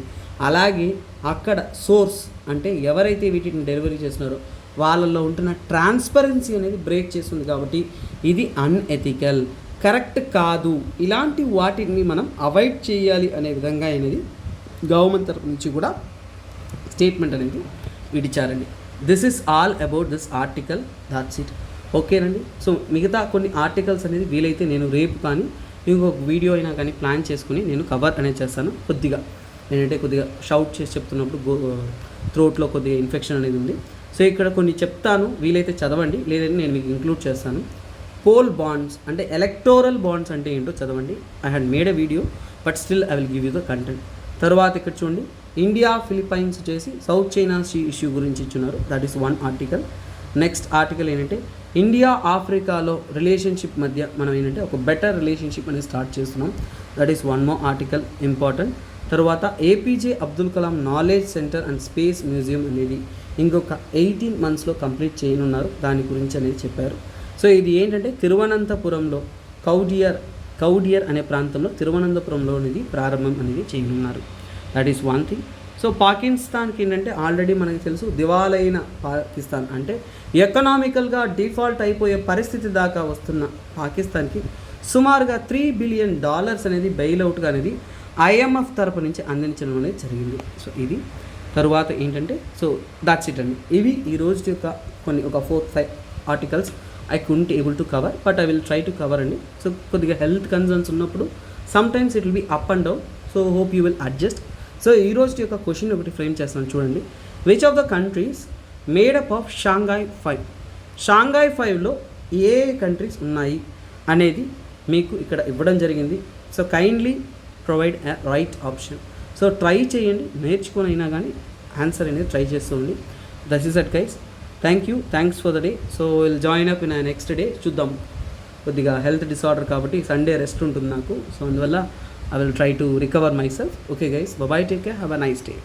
అలాగే అక్కడ సోర్స్ అంటే ఎవరైతే వీటిని డెలివరీ చేస్తున్నారో వాళ్ళల్లో ఉంటున్న ట్రాన్స్పరెన్సీ అనేది బ్రేక్ చేస్తుంది. కాబట్టి ఇది అన్ఎథికల్, కరెక్ట్ కాదు. ఇలాంటి వాటిని మనం అవాయిడ్ చేయాలి అనే విధంగా అనేది గవర్నమెంట్ తరఫు నుంచి కూడా స్టేట్మెంట్ అనేది విడిచారండి. This is all about this article, that's it. ఓకేనండి. సో మిగతా కొన్ని ఆర్టికల్స్ అనేది వీలైతే నేను రేపు కానీ ఇంకొక వీడియో అయినా కానీ ప్లాన్ చేసుకుని నేను కవర్ అనేది చేస్తాను. నేనంటే కొద్దిగా షౌట్ చేసి చెప్తున్నప్పుడు థ్రోట్లో కొద్దిగా ఇన్ఫెక్షన్ అనేది ఉంది. సో ఇక్కడ కొన్ని చెప్తాను, వీలైతే చదవండి, లేదంటే నేను మీకు ఇంక్లూడ్ చేస్తాను. పోల్ బాండ్స్ అంటే ఎలక్టోరల్ బాండ్స్ అంటే ఏంటో చదవండి. I had made a video but still I will give you the content. తర్వాత ఇక్కడ చూడండి, ఇండియా ఫిలిప్పైన్స్ చేసి సౌత్ చైనా ఇష్యూ గురించి ఇచ్చున్నారు. That is one article. Next article ఏంటంటే ఇండియా ఆఫ్రికాలో రిలేషన్షిప్ మధ్య మనం ఏంటంటే ఒక బెటర్ రిలేషన్షిప్ అనేది స్టార్ట్ చేస్తున్నాం. That is one more article important. తర్వాత APJ Abdul Kalam knowledge centre and space museum అనేది ఇంకొక 18 monthsలో కంప్లీట్ చేయనున్నారు. దాని గురించి అనేది చెప్పారు. సో ఇది ఏంటంటే తిరువనంతపురంలో కౌడియర్ అనే ప్రాంతంలో తిరువనంతపురంలో అనేది ప్రారంభం అనేది చేయనున్నారు. That is one thing. So పాకిస్తాన్కి ఏంటంటే ఆల్రెడీ మనకి తెలుసు, దివాలైన పాకిస్తాన్ అంటే ఎకనామికల్గా డిఫాల్ట్ అయిపోయే పరిస్థితి దాకా వస్తున్న పాకిస్తాన్కి సుమారుగా $3 billion అనేది బెయిల్అవుట్గా అనేది IMF తరపు నుంచి అందించడం అనేది జరిగింది. సో ఇది తరువాత ఏంటంటే సో దాట్స్ ఇట్ అండి. ఇవి ఈ రోజు యొక్క ఒక 4-5 articles I couldn't able to cover, but I will try to cover అండి. సో కొద్దిగా హెల్త్ కన్సర్న్స్ ఉన్నప్పుడు sometimes it will be up and down. So hope you will adjust. So ఈ రోజు యొక్క క్వశ్చన్ ఒకటి ఫ్రేమ్ చేస్తాను చూడండి. Which of the countries made up of Shanghai 5లో ఏ కంట్రీస్ ఉన్నాయి అనేది మీకు ఇక్కడ ఇవ్వడం జరిగింది. So kindly provide a right option. So try చేయండి, నేర్చుకొని అయినా కానీ ఆన్సర్ అనేది ట్రై చేస్తుంది. That is it guys. Thanks for the day. So will join up in next day. చూద్దాం, కొద్దిగా హెల్త్ డిసార్డర్ కాబట్టి సండే రెస్ట్ ఉంటుంది నాకు. సో అందువల్ల I will try to recover myself. Okay guys, bye bye, take care, have a nice day.